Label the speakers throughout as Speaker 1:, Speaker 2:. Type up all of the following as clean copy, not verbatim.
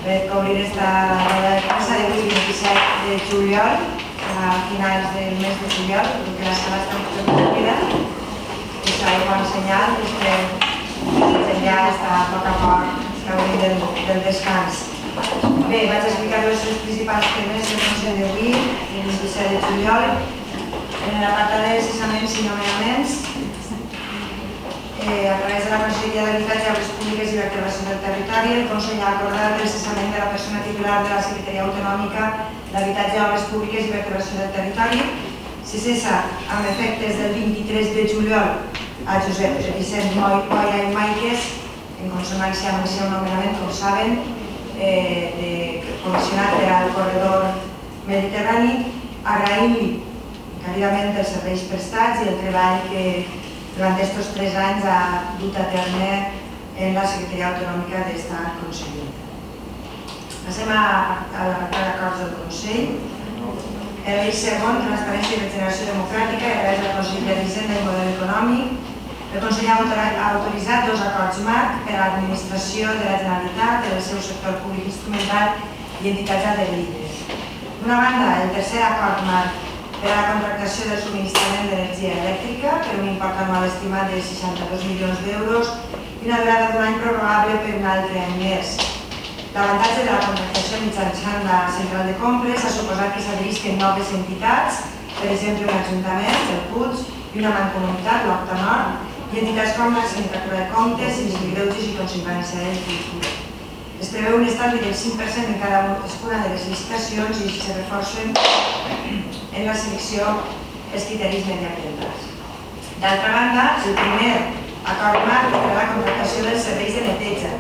Speaker 1: per cobrir esta roda de premsa del 27 de juliol, a finals del mes de juliol, perquè la sala està molt tranquil·la. I serà un bon senyal que ja està a poc gaudint del descans. Bé, vaig explicar-vos els principals temes del Consell d'avui, el 27 de juliol. En l'apartat de cessaments i nomenaments, a través de la Conselleria d'Habitatge, Obres Públiques i Vertebració del Territori, el Consell ha acordat el cessament de la persona titular de la Secretaria Autonòmica d'Habitatge, Obres Públiques i Vertebració del Territori. Se cessa amb efectes del 23 de juliol a Josep Vicent Moya i Maiques, en consonància amb el seu nomenament, com saben, comissionat per al corredor mediterrani, agraint-li encaridament els serveis prestats i el treball que durant aquests 3 anys ha dut a terme en la Secretaria Autonòmica d'esta conselleria. Passem a l'apartat d'acords del Consell. En l'eix segon, transparència i regeneració democràtica, a través del Consell d'Hisenda i Model Econòmic, el Consell ha autoritzat 2 acords marc per a l'administració de la Generalitat, del seu sector públic instrumental i entitats adherides. D'una banda, el tercer acord marc per a la contractació del subministrament d'energia elèctrica per un import anual estimat de 62 milions d'euros i una durada d'un any prorrogable per un altre any més. L'avantatge de la contractació mitjançant la central de compres ha suposat que s'adherisquen noves entitats, per exemple un ajuntament, el Puig, i una mancomunitat, l'Horta Nord, i entitats com la Sindicatura de Comptes, Síndic de Greuges i Consell Valencià d'Agricultura. Es preveu un estalvi del 5% en cadascuna de les licitacions i se reforcen en la selecció els criteris mediambientals. D'altra banda, el primer acord marc per a la contractació dels serveis de neteja,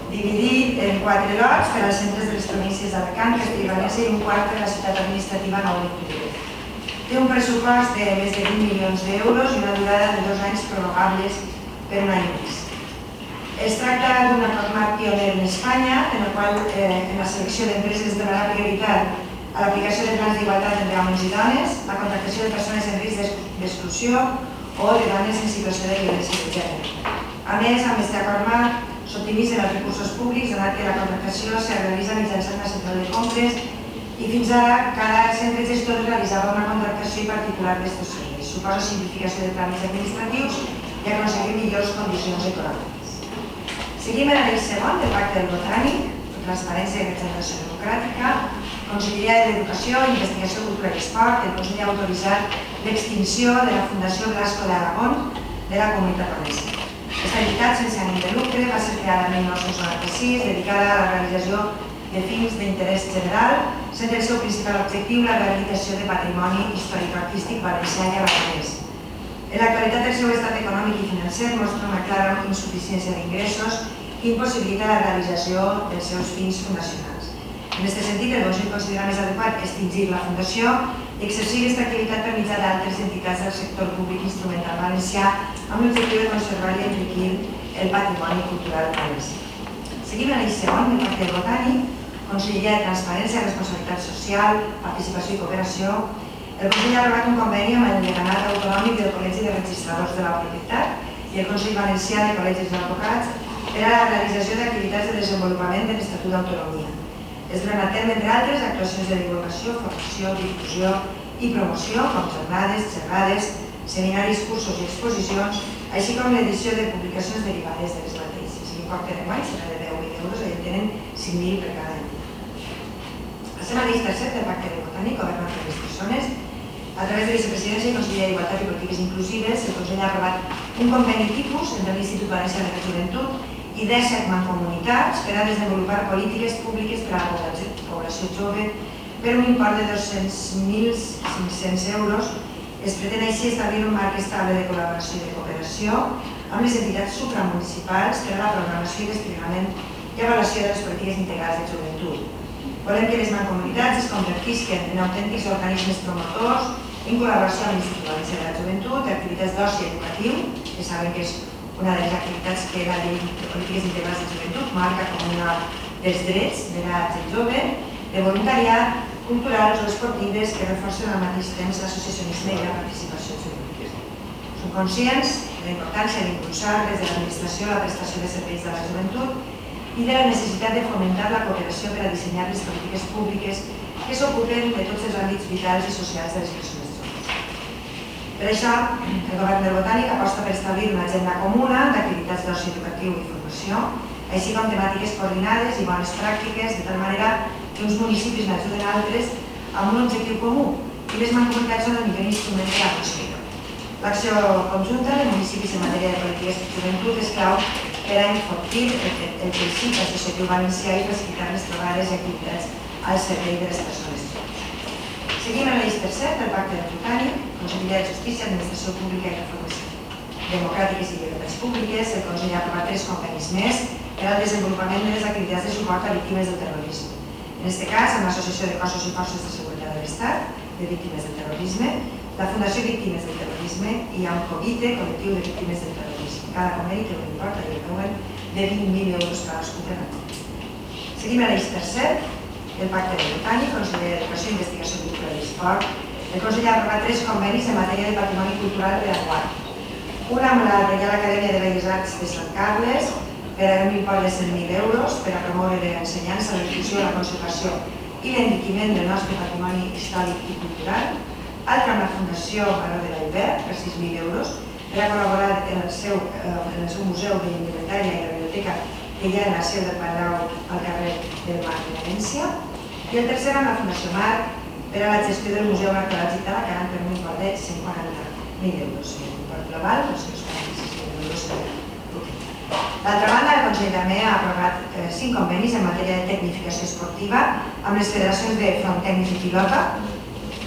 Speaker 1: dividit en 4 lots per als centres de les províncies d'Alacant, Castilla-Vanessa i un quart per a la ciutat administrativa Nou de Cultura. Té un pressupost de més de 20 milions d'euros i una durada de 2 anys prorrogables per un any més. Es tracta d'un acord marc pioner en Espanya, en el qual en la selecció d'empreses es donarà prioritat a l'aplicació de plans d'igualtat entre homes i dones, la contractació de persones en risc d'exclusió o de dones en situació de violència de gènere. A més, amb aquest acord marc s'optimitzen els recursos públics, donat que la contractació es realitza mitjançant la central de compres i fins ara cada centre gestor realitzava una contractació particular d'estos serveis. Suposa simplificació de tràmits administratius i aconseguir millors condicions econòmiques. Seguim en l'eix segon del Pacte del Botànic, transparència i regeneració democràtica, Conselleria d'Educació, Investigació, Cultura i Esport. El Consell ha autoritzat l'extinció de la Fundació Blasco d'Aragón de la Comunitat Valenciana. Aquesta entitat sense ànim de lucre va ser creada en 1996, dedicada a la realització de fins d'interès general, sent el seu principal objectiu la rehabilitació de patrimoni històric-artístic valencià i aragonès. En l'actualitat, el seu estat econòmic i financer mostra una clara insuficiència d'ingressos que impossibilita la realització dels seus fins fundacionals. En aquest sentit, el Consell considera més adequat extingir la fundació i exercir aquesta activitat per mitjà d'altres entitats del sector públic instrumental valencià amb l'objectiu de conservar i enriquir el patrimoni cultural valencià. Seguim en l'eix segon del Pacte Botànic, Conselleria de Transparència, Responsabilitat Social, Participació i Cooperació. El Consell ha aprovat un conveni amb el Deganat Autonòmic del Col·legi de Registradors de la Propietat i el Consell Valencià de Col·legis d'Advocats per a la realització d'activitats de desenvolupament de l'Estatut d'Autonomia. Es duran a terme, entre altres, actuacions de divulgació, formació, difusió i promoció, com jornades, xerrades, seminaris, cursos i exposicions, així com l'edició de publicacions derivades de les mateixes. L'import d'enguany serà de 10.000 euros i en tenen 5.000 per cada entitat. Passem a l'eix tercer del Pacte del Botànic, governat per les persones. A través de Vicepresidència i Conselleria d'Igualtat i Polítiques Inclusives, el Consell ha aprovat un conveni tipus entre l'Institut Valencià de la Joventut i 17 mancomunitats per a desenvolupar polítiques públiques per a la població jove per un import de 200.500 euros. Es pretén així establir un marc estable de col·laboració i de cooperació amb les entitats supramunicipals per a la programació i desplegament i avaluació de les polítiques integrals de joventut. Volem que les mancomunitats es convertisquen en autèntics organismes promotors en col·laboració amb l'Institut Valencià de la Joventut, d'activitats d'oci educatiu, que saben que és una de les activitats que la llei de polítiques integrals de joventut marca com una dels drets de la gent jove, de voluntariat, culturals o esportives que reforcen al mateix temps l'associacionisme i la participació juvenil. Som conscients de la importància d'impulsar des de l'administració la prestació de serveis de la joventut i de la necessitat de fomentar la cooperació per a dissenyar les polítiques públiques que s'ocupen de tots els àmbits vitals i socials de les persones joves. Per això, el Govern del Botànic aposta per establir una agenda comuna d'activitats d'oci educatiu i formació, així com temàtiques coordinades i bones pràctiques, de tal manera que uns municipis n'ajuden altres amb un objectiu comú i les mancomunitats són el millor instrument per aconseguir-ho. L'acció conjunta de municipis en matèria de polítiques de joventut és clau per a enfortir el teixit associatiu valencià i facilitar les trobades i activitats al servei de les persones joves. Seguim en l'eix tercer del Pacte del Botànic, Conselleria de Justícia, Administració Pública i Reformes Democràtiques i Llibertats Públiques. El Consell ha aprovat 3 convenis més per al desenvolupament de les activitats de suport a víctimes del terrorisme. En aquest cas, amb l'Associació de Cossos i Forces de Seguretat de l'Estat de Víctimes del Terrorisme, la Fundació Víctimes del Terrorisme i amb COVITE, Col·lectiu de Víctimes del Terrorisme. Cada conveni té un import de 20.000 euros cadascú per any. Seguim a l'eix tercer del Pacte del Botànic, Conselleria d'Educació, Investigació Cultural i Esport. El Consell ha aprovat 3 convenis en matèria de patrimoni cultural per enguany. Un amb la Reial Acadèmia de Belles Arts de Sant Carles, per a un import de 100.000 euros per a promoure l'ensenyança, la difusió, la conservació i l'enriquiment del nostre patrimoni històric i cultural. Altra amb la Fundació Baró de l'Albert, per 6.000 euros, per a col·laborar en el seu museu de l'Inventària i la biblioteca que hi ha en la seu del Palau al carrer del Mar de València. I el tercer amb la Fundació Mar, per a la gestió del Museu Arqueològic d'Alacant per un import de 140.000 euros. L'import global, els seus 46.000 euros per D'altra banda, el Consell també ha aprovat 5 convenis en matèria de tecnificació esportiva amb les federacions de fronttenis i pilota,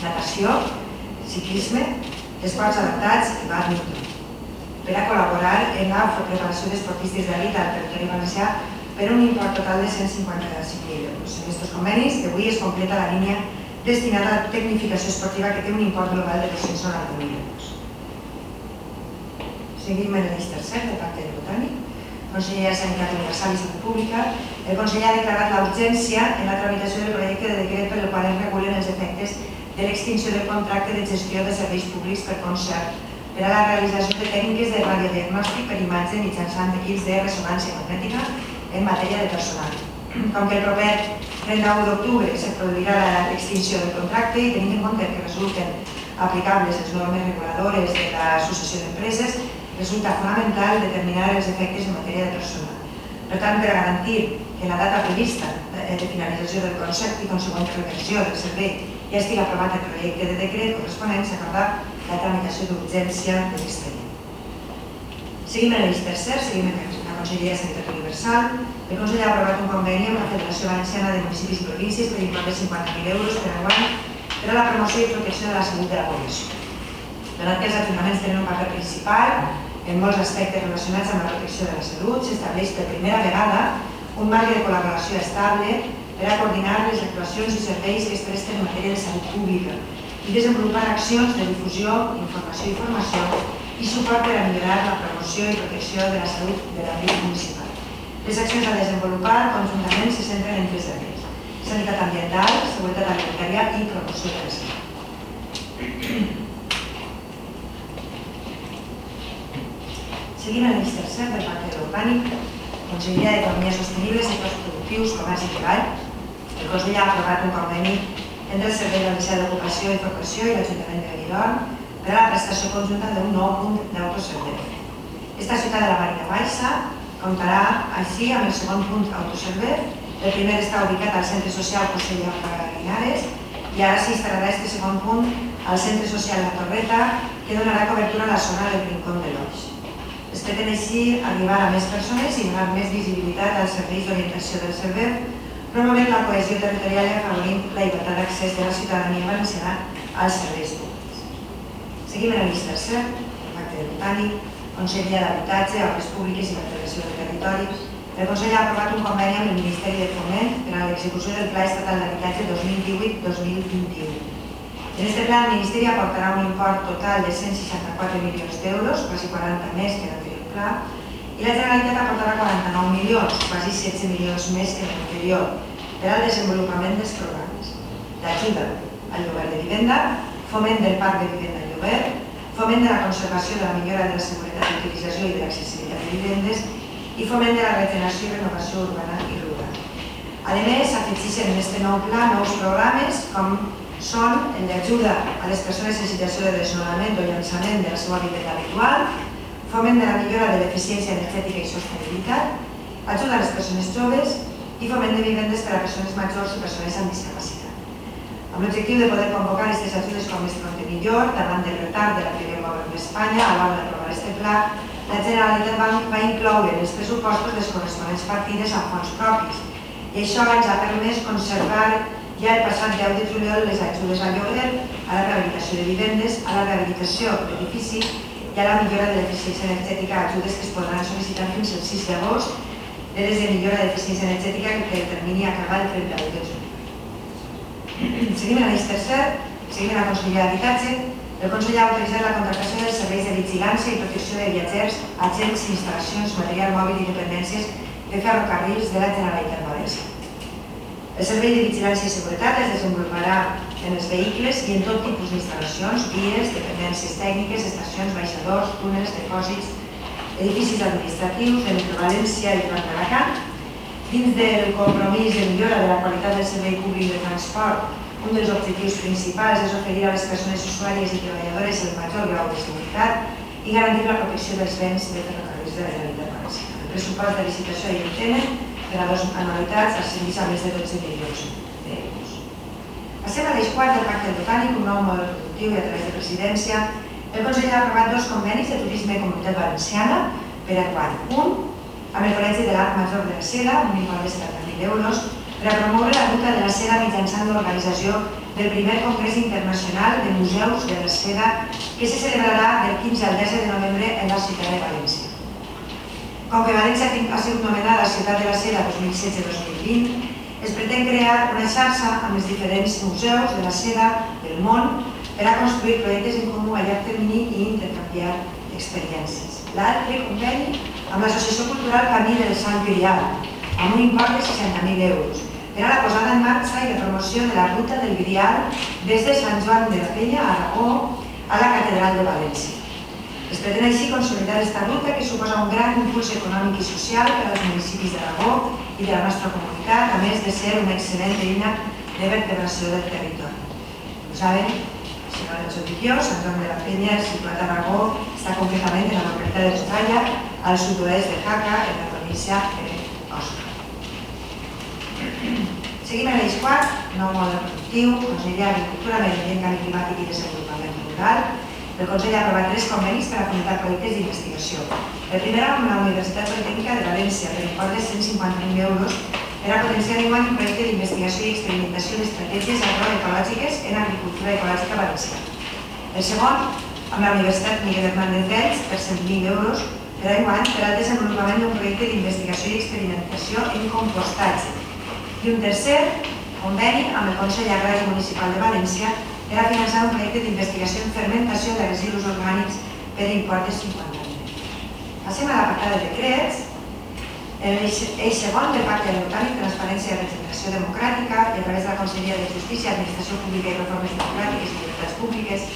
Speaker 1: natació, ciclisme, esports adaptats i bàdminton, per a col·laborar en la preparació d'esportistes d'elit al territori valencià per un import total de 155.000 euros. En aquests convenis, avui es completa la línia destinada a la tecnificació esportiva que té un import global de 290.000 euros. Seguim en l'eix tercer del Pacte del Botànic. Conselleria de Sanitat Universal i Salut Pública. El Consell ha declarat la urgència en la tramitació del projecte de decret per el qual es regulen els efectes de l'extinció del contracte de gestió de serveis públics per concert per a la realització de tècniques de radiodiagnòstic per imatge mitjançant equips de ressonància magnètica en matèria de personal. Com que el proper 31 d'octubre se produirà l'extinció del contracte i tenint en compte que resulten aplicables les normes reguladores de l'Associació d'Empreses, resulta fonamental determinar els efectes en matèria de personal. Per tant, per a garantir que la data prevista de finalització del concepte i consegüent reversió del servei ja estigui aprovat el projecte de decret corresponent, s'acorda la tramitació d'urgència de l'expedient. Seguim en l'eix tercer, seguim en la Conselleria de Sanitat Universal. El Consell ha aprovat un conveni amb la Federació Valenciana de Municipis i Províncies per import de 50.000 euros per enguany per a la promoció i protecció de la salut de la població. Donat que els ajuntaments tenen un paper principal en molts aspectes relacionats amb la protecció de la salut, s'estableix per primera vegada un marc de col·laboració estable per a coordinar les actuacions i serveis que es presten en matèria de salut pública i desenvolupar accions de difusió, informació i formació i suport per a millorar la promoció i protecció de la salut de l'àmbit municipal. Les accions a desenvolupar conjuntament se centren en 3 àrees: sanitat ambiental, seguretat alimentària i promoció de la salut. Seguim en l'eix tercer del Pacte del Botànic, Conselleria d'Economia Sostenible, Sectors Productius, Comerç i Treball. El Consell ha aprovat un conveni entre el Servei Valencià d'Ocupació i Formació i l'Ajuntament de Benidorm per a la prestació conjunta d'un nou punt d'autoservei. Esta ciutat de la Marina Baixa comptarà així amb el segon punt d'autoservei. El primer està ubicat al Centre Social Porcellà Linares i ara s'instal·larà este segon punt al Centre Social La Torreta, que donarà cobertura a la zona del Rincón de l'Oix. Es pretén així arribar a més persones i donar més visibilitat als serveis d'orientació del servei, promovent la cohesió territorial i afavorint la igualtat d'accés de la ciutadania valenciana als serveis públics. Seguim en l'eix tercer, el Pacte del Botànic, Conselleria d'Habitatge, Obres Públiques i Vertebració del Territori. El Consell ha aprovat un conveni amb el Ministeri de Foment per a l'execució del Pla Estatal d'Habitatge 2018-2021. En aquest pla, el Ministeri aportarà un import total de 164 milions d'euros, quasi 40 més que l'anterior pla, i la Generalitat aportarà 49 milions, quasi 16 milions més que l'anterior, per al desenvolupament dels programes d'ajuda al lloguer de vivenda, foment del parc de vivenda en lloguer, foment de la conservació de la millora de la seguretat d'utilització i de l'accessibilitat de vivendes i foment de la regeneració i renovació urbana i rural. A més, s'afegeixen en aquest nou pla nous programes com són el d'ajuda a les persones en situació de desnonament o llançament de la seva vivenda habitual, foment de la millora de l'eficiència energètica i sostenibilitat, ajuda a les persones joves i foment de vivendes per a persones majors i persones amb discapacitat. Amb l'objectiu de poder convocar aquestes ajudes com més pront i millor, davant del retard de la primer govern d'Espanya a l'hora d'aprovar aquest pla, la Generalitat va incloure en els pressupostos les corresponents partides amb fons propis i això ens ha permès conservar ja el passat 10 de juliol les ajudes al lloguer, a la rehabilitació de vivendes, a la rehabilitació d'edificis i a la millora de l'eficiència energètica, ajudes que es podran sol·licitar fins al 6 d'agost, les de millora d'eficiència energètica que el termini acaba el 31 de juny. Seguim en l'eix tercer, seguim en la Conselleria d'Habitatge. El Consell ha autoritzat la contractació dels serveis de vigilància i protecció de viatgers, agents, instal·lacions, material mòbil i dependències de ferrocarrils de la Generalitat Valenciana. El servei de vigilància i seguretat es desenvoluparà en els vehicles i en tot tipus d'instal·lacions, vies, dependències tècniques, estacions, baixadors, túnels, depòsits, edificis administratius de Metro-València i Prat d'Alacant. Dins del compromís de millora de la qualitat del servei públic de transport, un dels objectius principals és oferir a les persones usuàries i treballadores el major grau de seguretat i garantir la protecció dels béns de ferrocarrils de la Generalitat Valenciana. El pressupost de licitació i el tenen per a 2 anualitats ascendeix a més de 12 milions d'euros. Passem a l'eix quart del Pacte Botànic, un nou model productiu i a través de presidència. El Consell ha aprovat 2 convenis de turisme i Comunitat Valenciana per a quan? Un, amb el Col·legi de l'Art Major de la Seda, un import de 70.000 euros, per a promoure la ruta de la seda mitjançant l'organització del primer Congrés Internacional de Museus de la Seda que se celebrarà del 15 al 10 de novembre en la ciutat de València. Com que València ha sigut nomenada Ciutat de la Seda 2016-2020, es pretén crear una xarxa amb els diferents museus de la seda del món per a construir projectes en comú a llarg termini i intercanviar experiències. L'altre conveni amb l'Associació Cultural Camí del Sant Grial, amb un import de 60.000 euros, per a la posada en marxa i la promoció de la ruta del Grial des de Sant Joan de la Penya a Aragó a la Catedral de València. Es pretén així consolidar aquesta ruta que suposa un gran impuls econòmic i social per als municipis d'Aragó i de la nostra comunitat, a més de ser una excel·lent eina de vertebració del territori. Com saben, Señor del Chotiquio, Sant Joan de la Penya, situat a Aragó, està concretament en la localitat d'Estalla, al sud-oest de Jaca, en la província d'Osca. Seguim en l'eix quart, nou model productiu, Conselleria d'Agricultura, Medi Ambient, Canvi Climàtic i Desenvolupament Rural. El Consell ha aprovat 3 convenis per a fomentar projectes d'investigació. El primer amb la Universitat Politècnica de València, per import de 150.000 euros, per a potenciar enguany un projecte d'investigació i experimentació d'estratègies agroecològiques en agricultura ecològica valenciana. El segon, amb la Universitat Miguel Hernández Vells, per 100.000 euros, per a enguany per al desenvolupament d'un projecte d'investigació i experimentació en compostatge. I un tercer, conveni amb el Consell Agrari Municipal de València per a finançar un projecte d'investigació en fermentació de residus orgànics per import de 50.000 euros. Passem a l'apartat de decrets. L'eix segon del Pacte Botànic, Transparència i Regeneració Democràtica, i a través de la Conselleria de Justícia, Administració Pública i Reformes Democràtiques i Llibertats Públiques,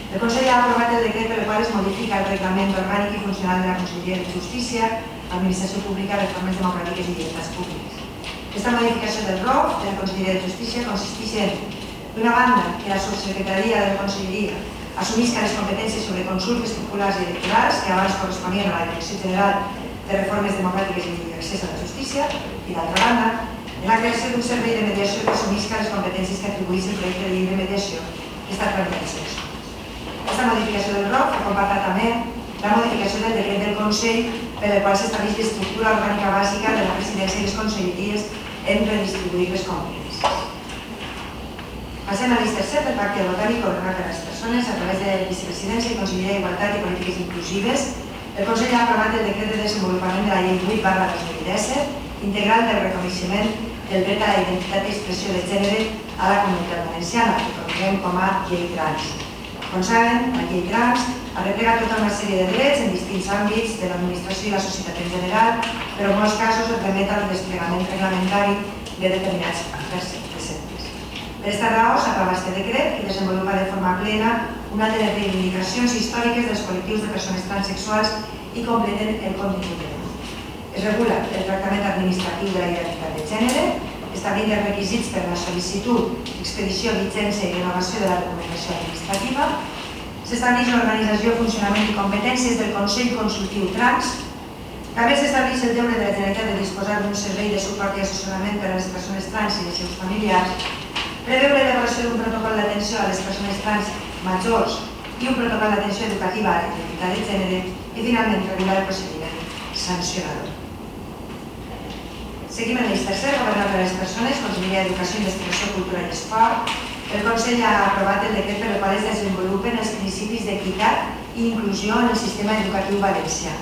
Speaker 1: el Consell ha aprovat el decret per el qual es modifica el reglament orgànic i funcional de la Conselleria de Justícia, Administració Pública, Reformes Democràtiques i Llibertats Públiques. Aquesta modificació del ROF de la Conselleria de Justícia consisteix en, d'una banda, que la subsecretaria de la Conselleria assumisca les competències sobre consultes populars i electorals que abans corresponien a la Direcció General de Reformes Democràtiques i Accés a la Justícia, i d'altra banda, en la creació d'un servei de mediació que assumisca les competències que atribuís el projecte de llei de mediació que està tramitant-se. Aquesta modificació del ROF ha comportat també la modificació del decret del Consell per el qual s'estableix l'estructura orgànica bàsica de la presidència i les conselleries en redistribuir les competències. Passem a l'eix tercer del Pacte Botànic ordenat per les persones a través de la Vicepresidència i Conselleria d'Igualtat i Polítiques Inclusives. El Consell ha aprovat el decret de desenvolupament de la Llei 8/2017, integral del reconeixement del dret a la identitat i expressió de gènere a la comunitat valenciana, que coneguem com a Llei Trans. Com saben, la Llei Trans arreplega tota una sèrie de drets en distints àmbits de l'administració i la societat en general, però en molts casos es remet al desplegament reglamentari de determinats preceptes. Per aquesta raó s'aprova aquest decret que desenvolupa de forma plena una de les reivindicacions històriques dels col·lectius de persones transsexuals i completen el contingut de la llei. Es regula el tractament administratiu de la identitat de gènere, establint els requisits per a la sol·licitud, expedició, vigència i renovació de la documentació administrativa. S'estableix l'organització, funcionament i competències del Consell Consultiu Trans. També s'estableix el deure de la Generalitat de disposar d'un servei de suport i assessorament per a les persones trans i els seus familiars, preveure l'elaboració d'un protocol d'atenció a les persones trans majors i un protocol d'atenció educativa a l'identitat de gènere i, finalment, regular el procediment sancionador. Seguim en l'eix tercer, governat per les persones, Conselleria d'Educació, Investigació, Cultura i Esport. El Consell ha aprovat el decret per el qual es desenvolupen els principis d'equitat i inclusió en el sistema educatiu valencià.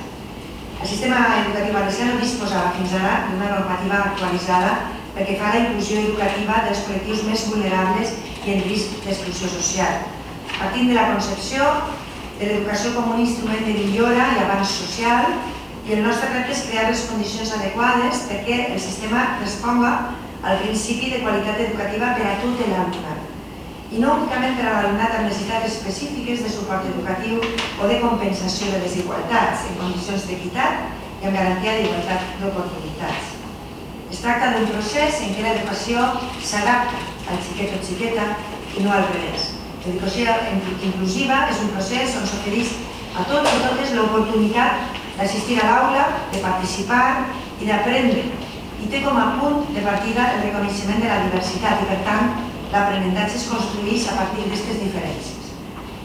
Speaker 1: El sistema educatiu valencià no disposava fins ara d'una normativa actualitzada pel que fa a la inclusió educativa dels col·lectius més vulnerables i en risc d'exclusió social. Partint de la concepció de l'educació com un instrument de millora i avanç social, i el nostre repte és crear les condicions adequades perquè el sistema responga al principi de qualitat educativa per a tot l'alumnat, i no únicament per a l'alumnat amb necessitats específiques de suport educatiu o de compensació de desigualtats en condicions d'equitat i amb garantia d'igualtat d'oportunitats. Es tracta d'un procés en què l'educació s'adapta al xiquet o xiqueta i no al revés. L'educació inclusiva és un procés on s'ofereix a tots i totes l'oportunitat d'assistir a l'aula, de participar i d'aprendre, i té com a punt de partida el reconeixement de la diversitat i, per tant, l'aprenentatge es construeix a partir d'aquestes diferències.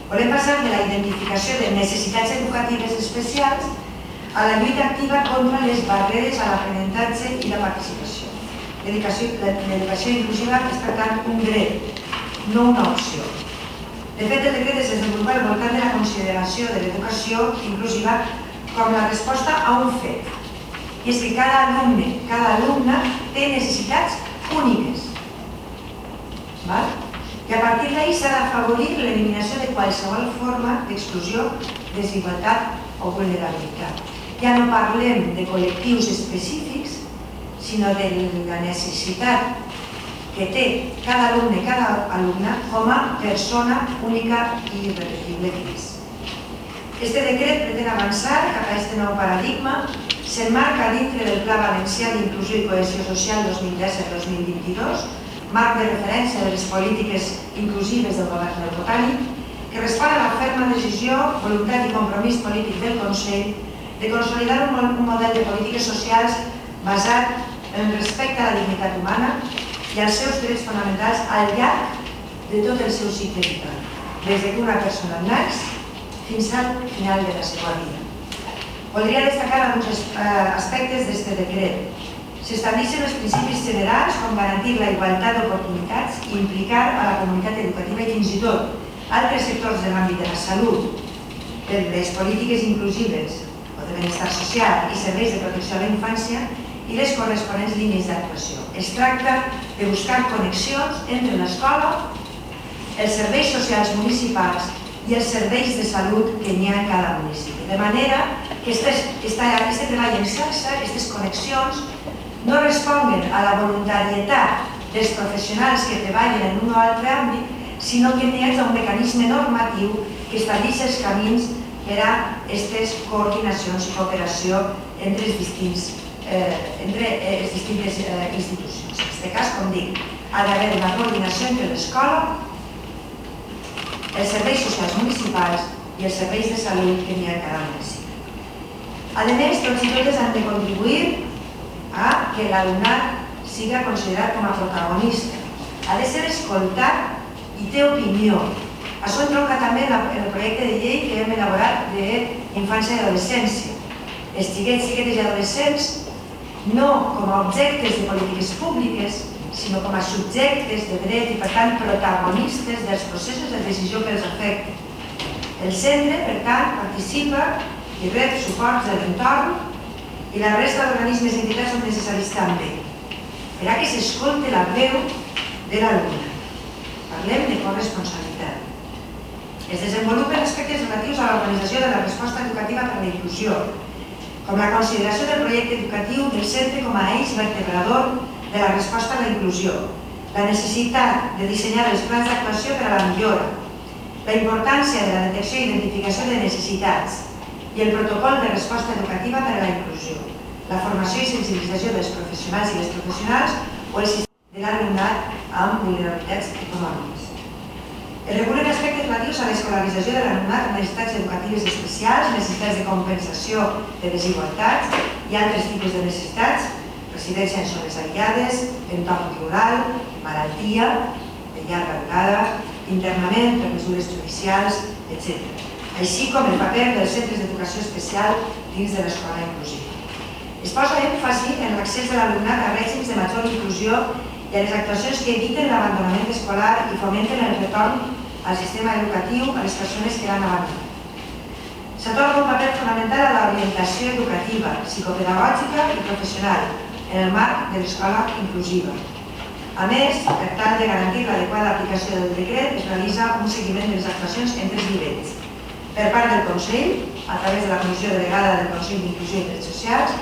Speaker 1: Volem passar de la identificació de necessitats educatives especials a la lluita activa contra les barreres a l'aprenentatge i la participació. L'educació inclusiva és, per tant, un dret, no una opció. De fet, el decret es desenvolupa al voltant de la consideració de l'educació inclusiva com la resposta a un fet. I és que cada alumne, cada alumna té necessitats úniques. I a partir d'ahir s'ha d'afavorir l'eliminació de qualsevol forma d'exclusió, desigualtat o vulnerabilitat. Ja no parlem de col·lectius específics, sinó de la necessitat que té cada alumne i cada alumna com a persona única i irrepetible que és. Este decret pretén avançar cap a aquest nou paradigma, s'emmarca dintre del Pla Valencià d'Inclusió i Cohesió Social 2017-2022, marc de referència de les polítiques inclusives del govern del Botànic, que respon a la ferma decisió, voluntat i compromís polític del Consell de consolidar un model de polítiques socials basat en el respecte a la dignitat humana i als seus drets fonamentals al llarg de tot el seu cicle vital, des que una persona naix fins al final de la seva vida. Voldria destacar alguns aspectes d'aquest decret. S'estableixen els principis generals com garantir la igualtat d'oportunitats i implicar a la comunitat educativa i fins i tot altres sectors de l'àmbit de la salut, de les polítiques inclusives o de benestar social i serveis de protecció a la infància i les corresponents línies d'actuació. Es tracta de buscar connexions entre l'escola, els serveis socials municipals i els serveis de salut que n'hi ha en cada municipi. De manera que aquest treball en xarxa, aquestes connexions, no responguen a la voluntarietat dels professionals que treballen en un o altre àmbit, sinó que n'hi ha un mecanisme normatiu que estableix els camins per a aquestes coordinacions i cooperació entre les distintes institucions. En aquest cas, com dic, ha d'haver una coordinació entre l'escola, els serveis socials municipals i els serveis de salut que n'hi ha a cada municipi. A més, tots i totes han de contribuir a que l'alumnat siga considerat com a protagonista. Ha de ser escoltat i té opinió. Això entronca també en el projecte de llei que hem elaborat d'infància i adolescència. Els xiquets, xiquetes i adolescents no com a objectes de polítiques públiques, sinó com a subjectes de dret i, per tant, protagonistes dels processos de decisió que els afecten. El centre, per tant, participa i rep suports de l'entorn i la resta d'organismes i entitats són necessaris també, per a que s'escolte la veu de l'alumne. Parlem de corresponsabilitat. Es desenvolupen aspectes relatius a l'organització de la resposta educativa per a la inclusió, com la consideració del projecte educatiu del centre com a eix vertebrador de la resposta a la inclusió, la necessitat de dissenyar els plans d'actuació per a la millora, la importància de la detecció i identificació de necessitats i el protocol de resposta educativa per a la inclusió, la formació i sensibilització dels professionals i les professionals o el sistema de l'alumnat amb vulnerabilitats econòmiques. Es regulen aspectes relatius a l'escolarització de l'alumnat amb necessitats educatives especials, necessitats de compensació de desigualtats i altres tipus de necessitats, residència en zones aïllades, entorn rural, malaltia de llarga durada, internament per mesures judicials, etc. Així com el paper dels centres d'educació especial dins de l'escola inclusiva. Es posa èmfasi en l'accés de l'alumnat a règims de major inclusió i a les actuacions que eviten l'abandonament escolar i fomenten el retorn al sistema educatiu a les persones que l'han abandonat. S'atorga un paper fonamental a l'orientació educativa, psicopedagògica i professional en el marc de l'escola inclusiva. A més, per tal de garantir l'adequada aplicació del decret, es realitza un seguiment de les actuacions en 3 nivells. Per part del Consell, a través de la Comissió Delegada del Consell d'Inclusió i Drets Socials,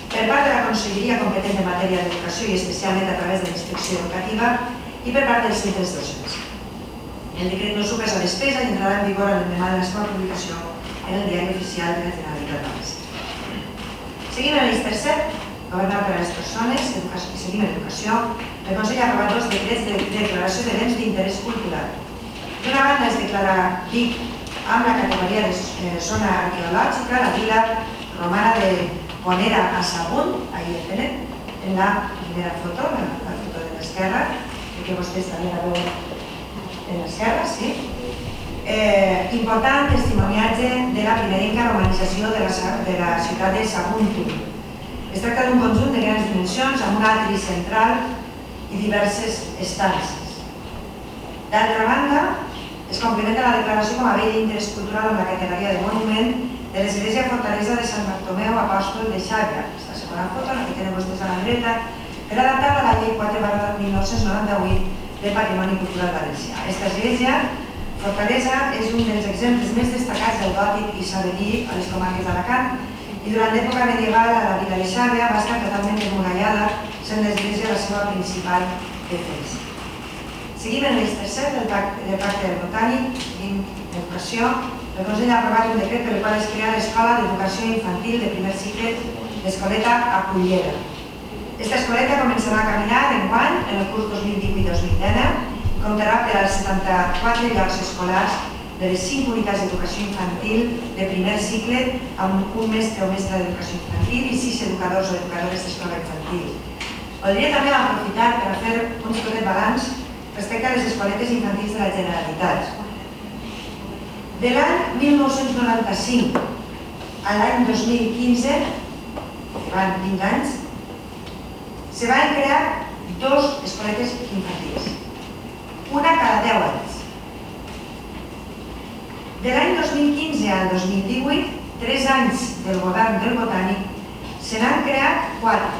Speaker 1: per part de la Conselleria competent en matèria d'educació i especialment a través de la inspecció educativa i per part dels centres docents. El decret no suposa despesa i entrarà en vigor l'endemà de la seva publicació en el Diari Oficial de la Generalitat Valenciana. Seguint el l'eix tercer, governar per a les persones, i seguint l'educació, el Consell ha aprovat 2 decrets de declaració de béns d'interès cultural. D'una banda es declara Vic amb la categoria de zona arqueològica, la vila romana de Ponera a Sagunt, ahí el tenen, en la primera foto, la foto de l'esquerra, que vostès també la veuen en l'esquerra, sí. Important testimoniatge de la primerenca romanització de la ciutat de Saguntum. Es tracta d'un conjunt de grans dimensions amb un atri central i diverses estances. D'altra banda, es complementa la declaració com a bé d'interès cultural amb la categoria de monument de l'església fortalesa de Sant Bartomeu Apòstol de Xàbia, la segona foto, la que tenen vostès a la dreta, per adaptar a la llei 4/1998 del Patrimoni Cultural Valencià. Aquesta església fortalesa és un dels exemples més destacats del gòtic isabelí a les comarques d'Alacant i durant l'època medieval a la vila de Xàbia va estar totalment emmurallada, sent l'església la seva principal defensa. Seguim en l'eix tercer del Pacte Botànic, seguim l'educació. El Consell ha aprovat un decret per el qual es crea l'Escola d'Educació Infantil de primer cicle d'Escoleta a Cullera. Aquesta escoleta començarà a caminar enguany en el curs 2018-2019 i comptarà per als 74 llocs escolars de les 5 unitats d'educació infantil de primer cicle amb un mestre o mestra d'educació infantil i 6 educadors o educadores d'escola infantil. Voldria també aprofitar per fer un xicotet balanç respecte a les escoletes infantils de la Generalitat. De l'any 1995 a l'any 2015, que van 20 anys, se van crear 2 escoletes infantils, una cada 10 anys. De l'any 2015 al 2018, 3 anys del govern del Botànic, se n'han creat 4.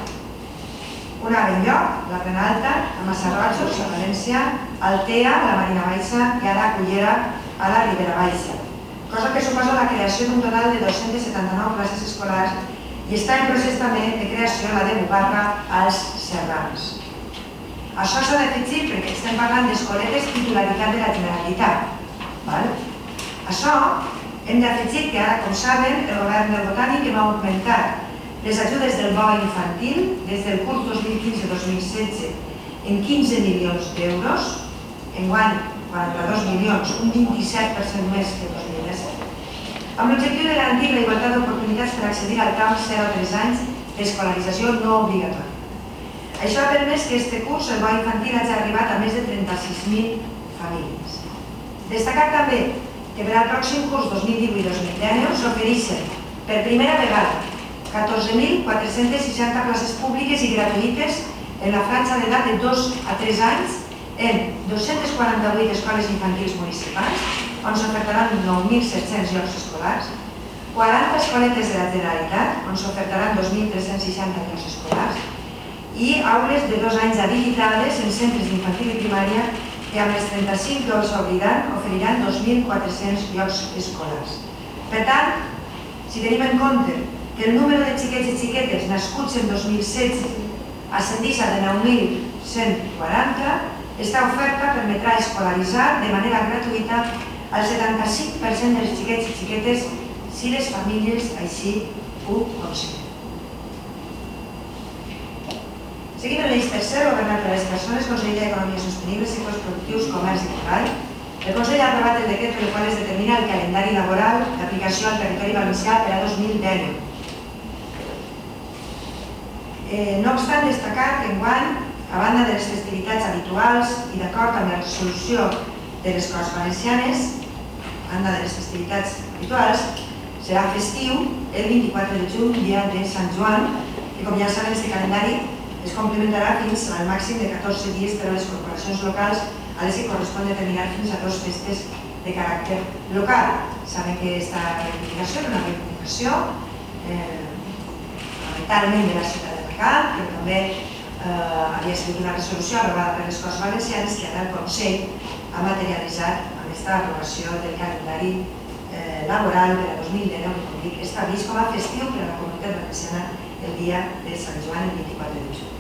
Speaker 1: Una a Benlloc, la Penalta, a Massarrojos, a València, Altea, a la Marina Baixa i ara a Cullera, a la Ribera Baixa, cosa que suposa la creació d'un total de 279 classes escolars i està en procés també de creació la de Bugarra als Serrans. Això s'ha d'afegir perquè estem parlant d'escoletes titularitat de la Generalitat. Això hem d'afegir que ara, com saben, el govern del Botànic va augmentar les ajudes del bo infantil des del curs 2015-2016 en 15 milions d'euros, enguany 42 milions, un 27% més que 2017, amb l'objectiu de garantir la igualtat d'oportunitats per accedir al camp 0 a 3 anys d'escolarització no obligatòria. Això ha permès que este curs el bo infantil hagi arribat a més de 36.000 famílies. Destacar també que per al pròxim curs 2018-2019 s'ofereixen per primera vegada 14.460 places públiques i gratuïtes en la franja d'edat de 2 a 3 anys en 248 escoles infantils municipals, on s'ofertaran 9.700 llocs escolars, 40 escoletes de la Generalitat, on s'ofertaran 2.360 llocs escolars, i aules de 2 anys habilitades en centres d'infantil i primària que amb els 35 que s'obriran oferiran 2.400 llocs escolars. Per tant, si tenim en compte que el número de xiquets i xiquetes nascuts en 2016 ascendeix a de 9.140, esta oferta permetrà escolaritzar de manera gratuïta el 75% dels xiquets i xiquetes si les famílies així ho consideren. Seguim en l'eix tercer, governat per les persones, Consell d'Economia Sostenible, Sectors Productius, Comerç i Treball. El Consell ha aprovat el decret per el qual es determina el calendari laboral d'aplicació al territori valencià per a 2010. No obstant, destacar que enguany, a banda de les festivitats habituals i d'acord amb la resolució de les Corts Valencianes, a banda de les festivitats habituals, serà festiu el 24 de juny, dia de Sant Joan, que com ja saben, aquest calendari es complementarà fins al màxim de 14 dies per a les corporacions locals, a les que correspon determinar fins a 2 festes de caràcter local. Saben que aquesta reivindicació era una reivindicació fonamentalment de la ciutat de Alacant, però també havia sigut una resolució aprovada per les Corts Valencianes que ara el Consell ha materialitzat amb aquesta aprovació del calendari laboral per a 2019, que com dic, estableix com a festiu per a la comunitat valenciana el dia de Sant Joan, el 24 de juny.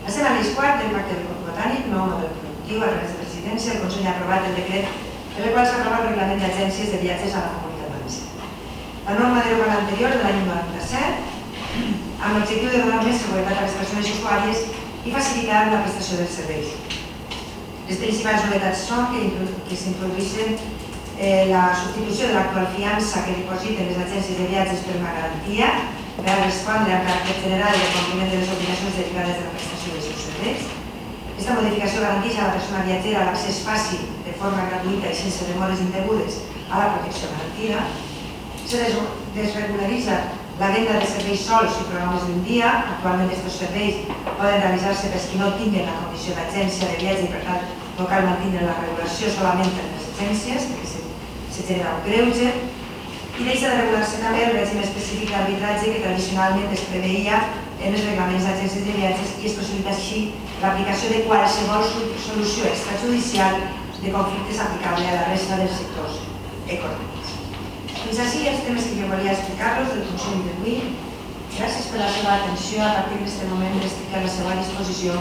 Speaker 1: Passem a l'eix quart del Pacte Botànic, nou model productiu. A través de presidència, el Consell ha aprovat el decret per el qual s'aprova el reglament d'agències de viatges a la comunitat valenciana. La norma deroga l'anterior de l'any 97 amb l'objectiu de donar més seguretat a les persones usuàries i facilitar la prestació dels serveis. Les principals novetats són que s'introdueixen la substitució de l'actual fiança que dipositen les agències de viatges per una garantia per a respondre amb caràcter general del compliment de les obligacions derivades de la prestació dels seus serveis. Aquesta modificació garanteix a la persona viatgera l'accés fàcil, de forma gratuïta i sense demores indegudes, a la protecció garantida. Se desregularitza la venda de serveis sols i programes d'un dia. Actualment aquests serveis poden realitzar-se per qui no tinguen la condició d'agència de viatge i per tant no cal mantenir la regulació solament per les agències, perquè se genera un greuge. I deixa de regular-se també el règim específic d'arbitratge que tradicionalment es preveia en els reglaments d'agències de viatges i es possibilita així l'aplicació de qualsevol solució extrajudicial de conflictes aplicable a la resta dels sectors econòmics. Fins així els temes que jo volia explicar-los del Consell d'avui. Gràcies per la seva atenció. A partir d'aquest moment estic a la seva disposició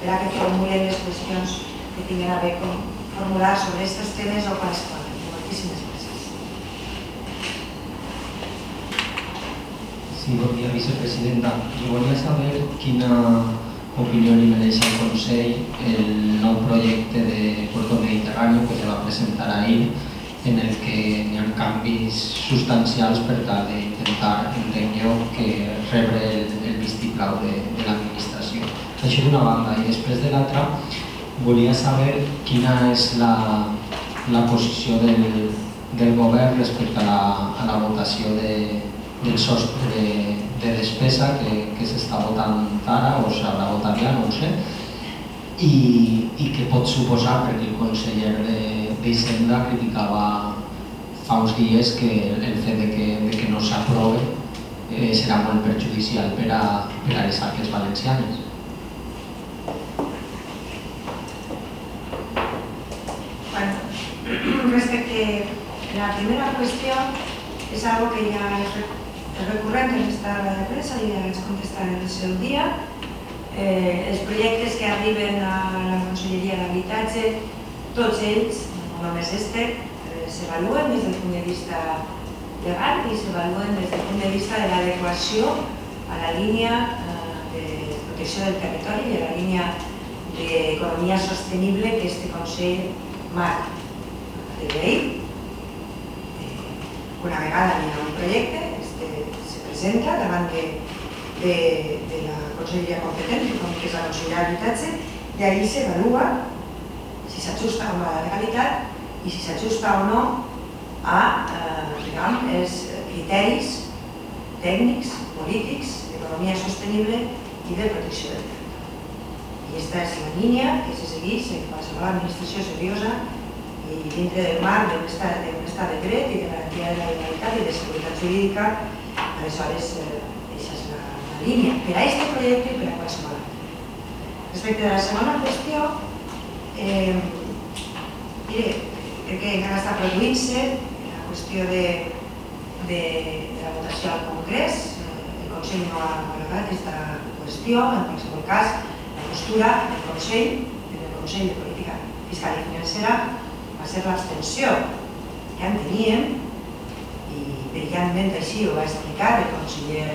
Speaker 1: per a que formulen les qüestions que tinguin a bé formular sobre aquests temes o qualsevol. Moltíssimes gràcies.
Speaker 2: Sí, bon dia, vicepresidenta. Jo volia saber quina opinió li mereix al Consell el nou projecte de Puerto Mediterráneo que se va presentar ahir, en el que hi ha canvis substancials per tal d'intentar, entenc jo, que rebre el vistiplau de l'administració. Això d'una banda. I després de l'altra, volia saber quina és la posició del govern respecte a la votació del sostre de despesa que s'està votant ara o s'haurà votat ja, no ho sé, i què pot suposar, perquè el conseller d'Hisenda criticava fa uns dies que el fet de que no s'aprove serà molt perjudicial per a les arques valencianes.
Speaker 1: Respecte a la primera qüestió, és algo que ja és recurrent en esta roda de premsa i ja vaig contestar en el seu dia. Els projectes que arriben a la Conselleria d'Habitatge, tots ells, no només este, s'evaluen des del punt de vista legal i s'evaluen des del punt de vista de l'adequació a la línia de protecció del territori i a la línia d'economia sostenible que este Consell marca. De llei, una vegada hi ha un projecte, se presenta davant de la conselleria competent, que és la Conselleria d'Habitatge, i allí s'avalua si s'ajusta o no a la legalitat i si s'ajusta o no a els criteris tècnics, polítics, d'economia sostenible i de protecció del territori. I aquesta és la línia que se segueix en qualsevol administració seriosa i dintre del marc d'un estat de dret i de garantia de la legalitat i de seguretat jurídica. Aleshores, aquesta és la línia per a aquest projecte i per a qualsevol altre. Respecte a la segona qüestió, crec que encara està produint-se la qüestió de la votació al Congrés. El Consell no ha valorat aquesta qüestió. En qualsevol cas, la postura del Consell de Política Fiscal i Financera va ser l'abstenció. Ja en teníem, i brillantment així ho va explicar el conseller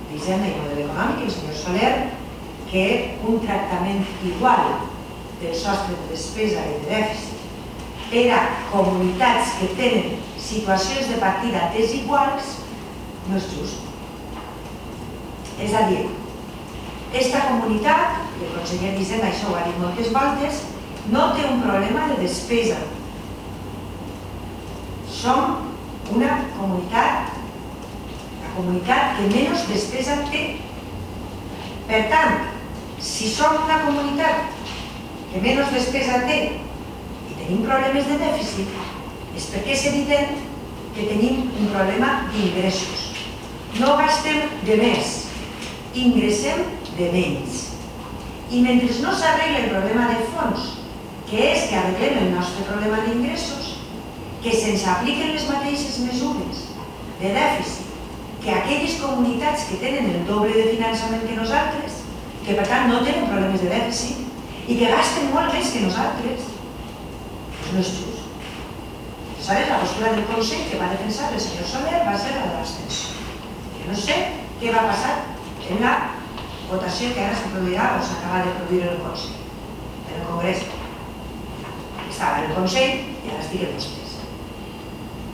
Speaker 1: d'Hisenda i Model Econòmic, el senyor Soler, que un tractament igual del sostre de despesa i de dèficit per a comunitats que tenen situacions de partida desiguals no és just. És a dir, aquesta comunitat, i el conseller d'Hisenda això ho ha dit moltes voltes, no té un problema de despesa. Som una comunitat, la comunitat que menys despesa té. Per tant, si som una comunitat que menys despesa té i tenim problemes de dèficit, és perquè és evident que tenim un problema d'ingressos. No gastem de més, ingressem de menys. I mentre no s'arregla el problema de fons, que és que arreglem el nostre problema d'ingressos, que se'ns apliquen les mateixes mesures de dèficit que aquelles comunitats que tenen el doble de finançament que nosaltres, que per tant no tenen problemes de dèficit i que gasten molt més que nosaltres, doncs no és just. Aleshores, la postura del Consell que va defensar el senyor Soler va ser la de l'abstenció. Jo no sé què va passar en la votació que ara se produirà o s'acaba de produir en el Consell, en el Congrés. Estava en el Consell i ara estic en vostès.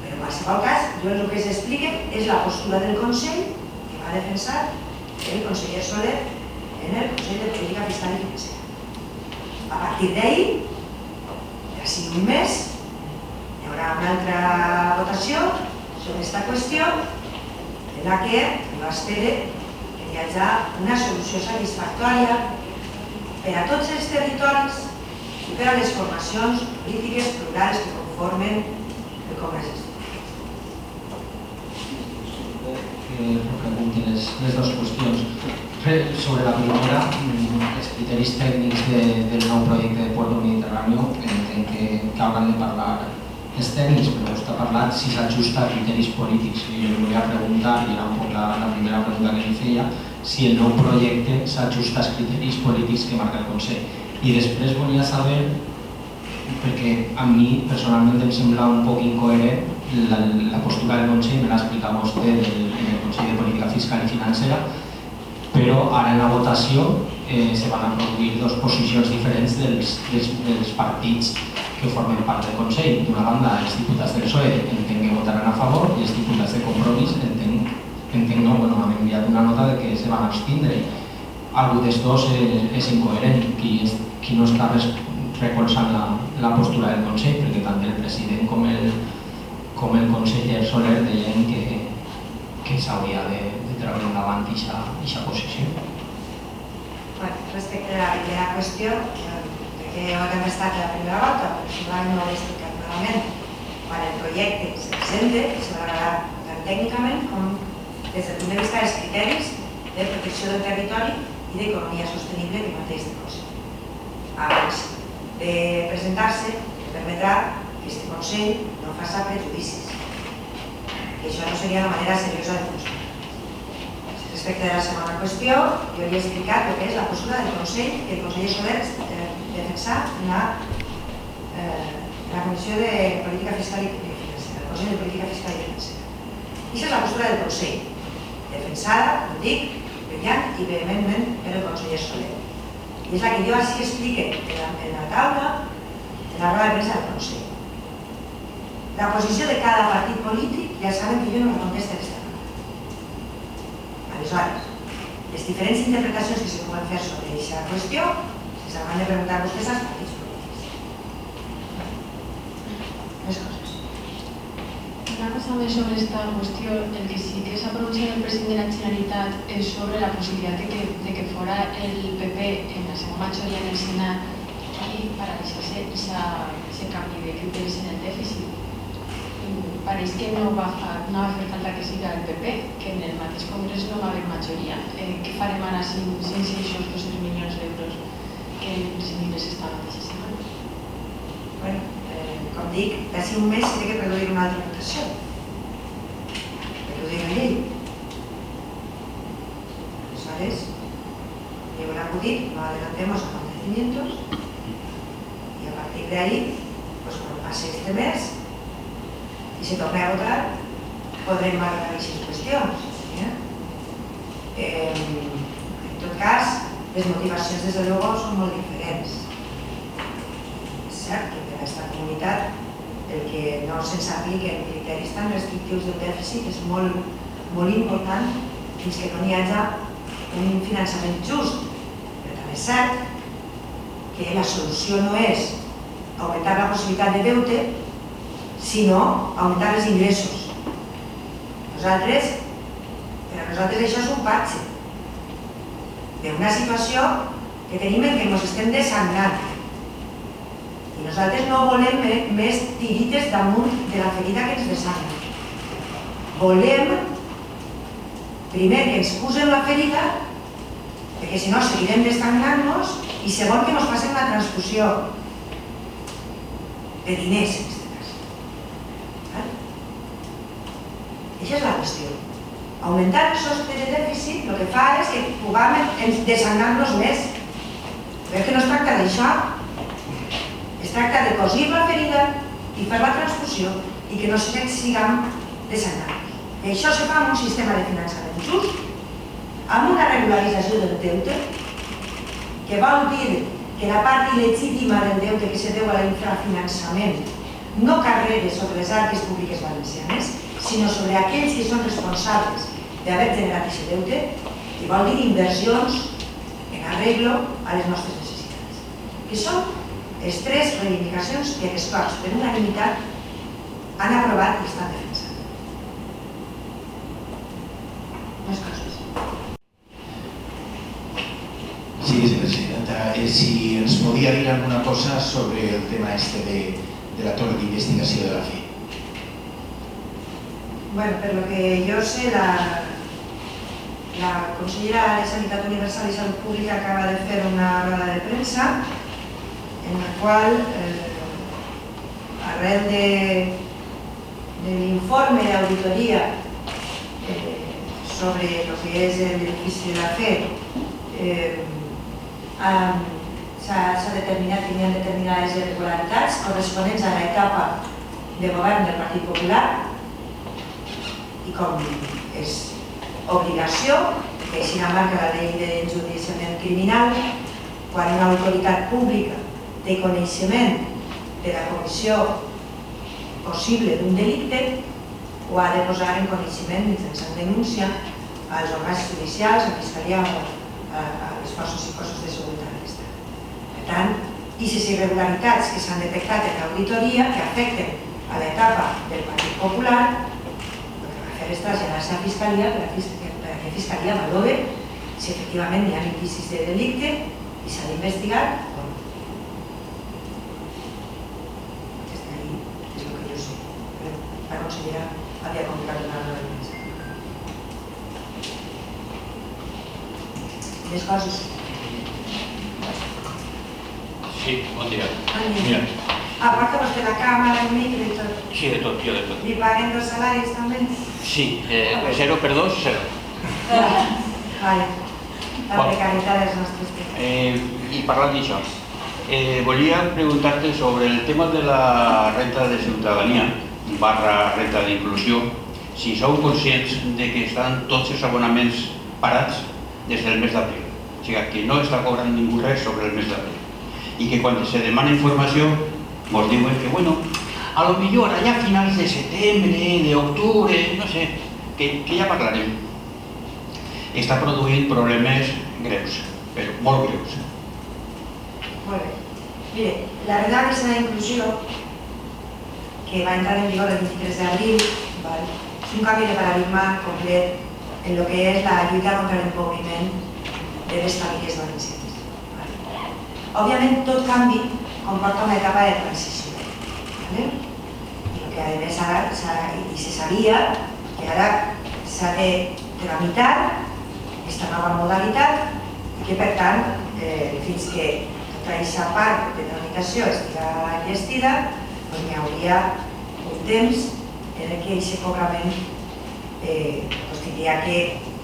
Speaker 1: Però en qualsevol cas, jo el que s'explica és la postura del Consell que va defensar el conseller Soler en el Consell de Política Fiscal i Financera. A partir d'ahir, ja sigui un mes, hi haurà una altra votació sobre aquesta qüestió en la que jo espero que hi hagi una solució satisfactòria per a tots els territoris i per a les formacions polítiques plurals que conformen el Congrés.
Speaker 2: Pregunti les dues qüestions. Sobre la primera, els criteris tècnics del nou projecte de Puerto Mediterráneo, entenc que hauran de parlar els tècnics, però vostè ha parlat si s'ajusta a criteris polítics. I jo li volia preguntar, i era un poc la primera pregunta que li feia, si el nou projecte s'ajusta als criteris polítics que marca el Consell. I després volia saber, perquè a mi personalment em sembla un poc incoherent la postura del Consell, me l'ha explicat vostè en el Consell de Política Fiscal i Financera, però ara en la votació se van a produir dues posicions diferents dels partits que formen part del Consell. D'una banda, els diputats del PSOE entenc que votaran a favor i els diputats de Compromís entenc no, m'han enviat una nota de que se van abstindre. Algú dels dos és incoherent, qui no està recolzant la postura del Consell, perquè tant el president com el conseller Soler deien que s'hauria de treure endavant aquesta posició.
Speaker 1: Respecte a la primera qüestió, que jo també he estat a la primera volta, però segurament no ho he explicat malament, quan el projecte se presenta, se valorarà tant tècnicament com des del punt de vista dels criteris de protecció del territori i d'economia sostenible que mateix de cosa. Abans de presentar-se, permetrà que aquest Consell no faci prejudicis. I això no seria una manera seriosa de funcionar. Respecte a la segona qüestió, jo li he explicat el que és la postura del Consell que el conseller Soler defensà en la Comissió de Política Fiscal i Financera, el Consell de Política Fiscal i Financera. I aquesta és la postura del Consell, defensada, ho dic, brillant i vehementment per el conseller Soler. I és la que jo així explique en la taula, en la roda de premsa del Consell. La posició de cada partit polític ja saben que jo no la contesto aquesta. Aleshores, les diferents interpretacions que se poden fer sobre aquesta qüestió s'hauran de preguntar vostès als partits polítics. Més coses.
Speaker 3: Una cosa més sobre aquesta qüestió, el que sí que s'ha pronunciat el president de la Generalitat és sobre la possibilitat de que fora el PP en la seva majoria en el Senat i paralitzar-se aquest canvi de criteris en el dèficit. Pareix que no va fer falta que siga el PP, que en el mateix Congrés no va haver majoria. Què farem ara sense aquests 200 milions d'euros que presentin esta mateixa setmana?
Speaker 1: Bé, com dic, d'ací un mes s'ha de produir una altra votació. Produir una llei. Aleshores, hi haurà acudit, no adelantemos acontecimientos y a partir de ahí, pues cuando pase este mes, i si tornem a votar, podrem valorar aquestes qüestions. En tot cas, les motivacions, des de luego, són molt diferents. És cert que per a aquesta comunitat el que no se'ns apliquen criteris tan restrictius del dèficit és molt important fins que no hi hagi un finançament just. Però també és cert que la solució no és augmentar la possibilitat de deute, sinó augmentar els ingressos. Per a nosaltres això és un patge d'una situació que tenim en què ens estem desangrant. I nosaltres no volem més tirites damunt de la ferida que ens desangra. Volem, primer, que ens posen la ferida, perquè si no seguirem desangrant-nos, i segon, que ens facin la transfusió de diners, en aquest cas. Aquesta és la qüestió. Augmentar el sostre de dèficit el que fa és que puguem desangrar-nos més. Però que no es tracta d'això. Es tracta de cosir la ferida i fer la transfusió i que no siguem desangrant-nos. I això se fa amb un sistema de finançament just, amb una regularització del deute, que vol dir que la part il·legítima del deute que se deu a l'infrafinançament no carregue sobre les arques públiques valencianes, sinó sobre aquells que són responsables d'haver generat aquest deute, i vol dir inversions en arreglo a les nostres necessitats. Que són les tres reivindicacions que les Corts, per unanimitat, han aprovat i estan defensant. Més coses.
Speaker 4: Sí, vicepresidenta. Si ens podia dir alguna cosa sobre el tema de la torre d'investigació de la FE.
Speaker 1: Bueno, per lo que yo sé, la consellera de Sanitat Universal y Salud Pública acaba de hacer una rueda de prensa en la cual, a raíz del informe de auditoría sobre lo que es el edificio de la FE, s'ha determinat que hi ha determinades irregularitats corresponents a l'etapa de govern del Partit Popular, i com és obligació, que així marca la llei d'enjudiciament criminal, quan una autoritat pública té coneixement de la comissió possible d'un delicte, ho ha de posar en coneixement mitjançant denúncia als òrgans judicials, a la Fiscalia o a les forces i cossos de seguretat de l'Estat. Per tant, aquestes irregularitats que s'han detectat en l'auditoria, que afecten a l'etapa del Partit Popular, és traslladar-se a Fiscalia perquè la Fiscalia valore si efectivament hi ha indicis de delicte i s'ha d'investigar o no. Aquesta llei és el que jo sé, però la consellera havia convocat una roda de premsa. Més coses?
Speaker 5: Sí, bon dia.
Speaker 1: Bon dia.
Speaker 5: Mira,
Speaker 1: Porta vostè la càmera, el micro i tot.
Speaker 5: sí, de tot, jo de tot.
Speaker 1: Li paguen dos salaris també?
Speaker 5: Sí, 0 per 2, 0.
Speaker 1: Vale. La precarietat dels nostres temps.
Speaker 5: I parlant d'això, volia preguntar-te sobre el tema de la renta de ciutadania / renta d'inclusió, si sou conscients de que estan tots els abonaments parats des del mes d'abril. O sigui, que no està cobrant ningú res sobre el mes d'abril. I que quan se demana informació ens diuen que, bueno, a lo millor allà a finals de setembre, d'octubre, no sé, que ja parlarem. Està produint problemes greus, però molt greus.
Speaker 1: Molt bé. Mire, la renda bàsica d'inclusió, que va entrar en vigor el 23 d'abril, és un canvi de paradigma complet en el que és la lluita contra l'empobriment de les famílies valencianes. Òbviament, tot canvi comporta una etapa de transició. I el que a més ara, i se sabia que ara s'ha de tramitar aquesta nova modalitat i que per tant, fins que tota aquesta part de tramitació estigui enllestida, hi hauria un temps en què aquest cobrament tindria que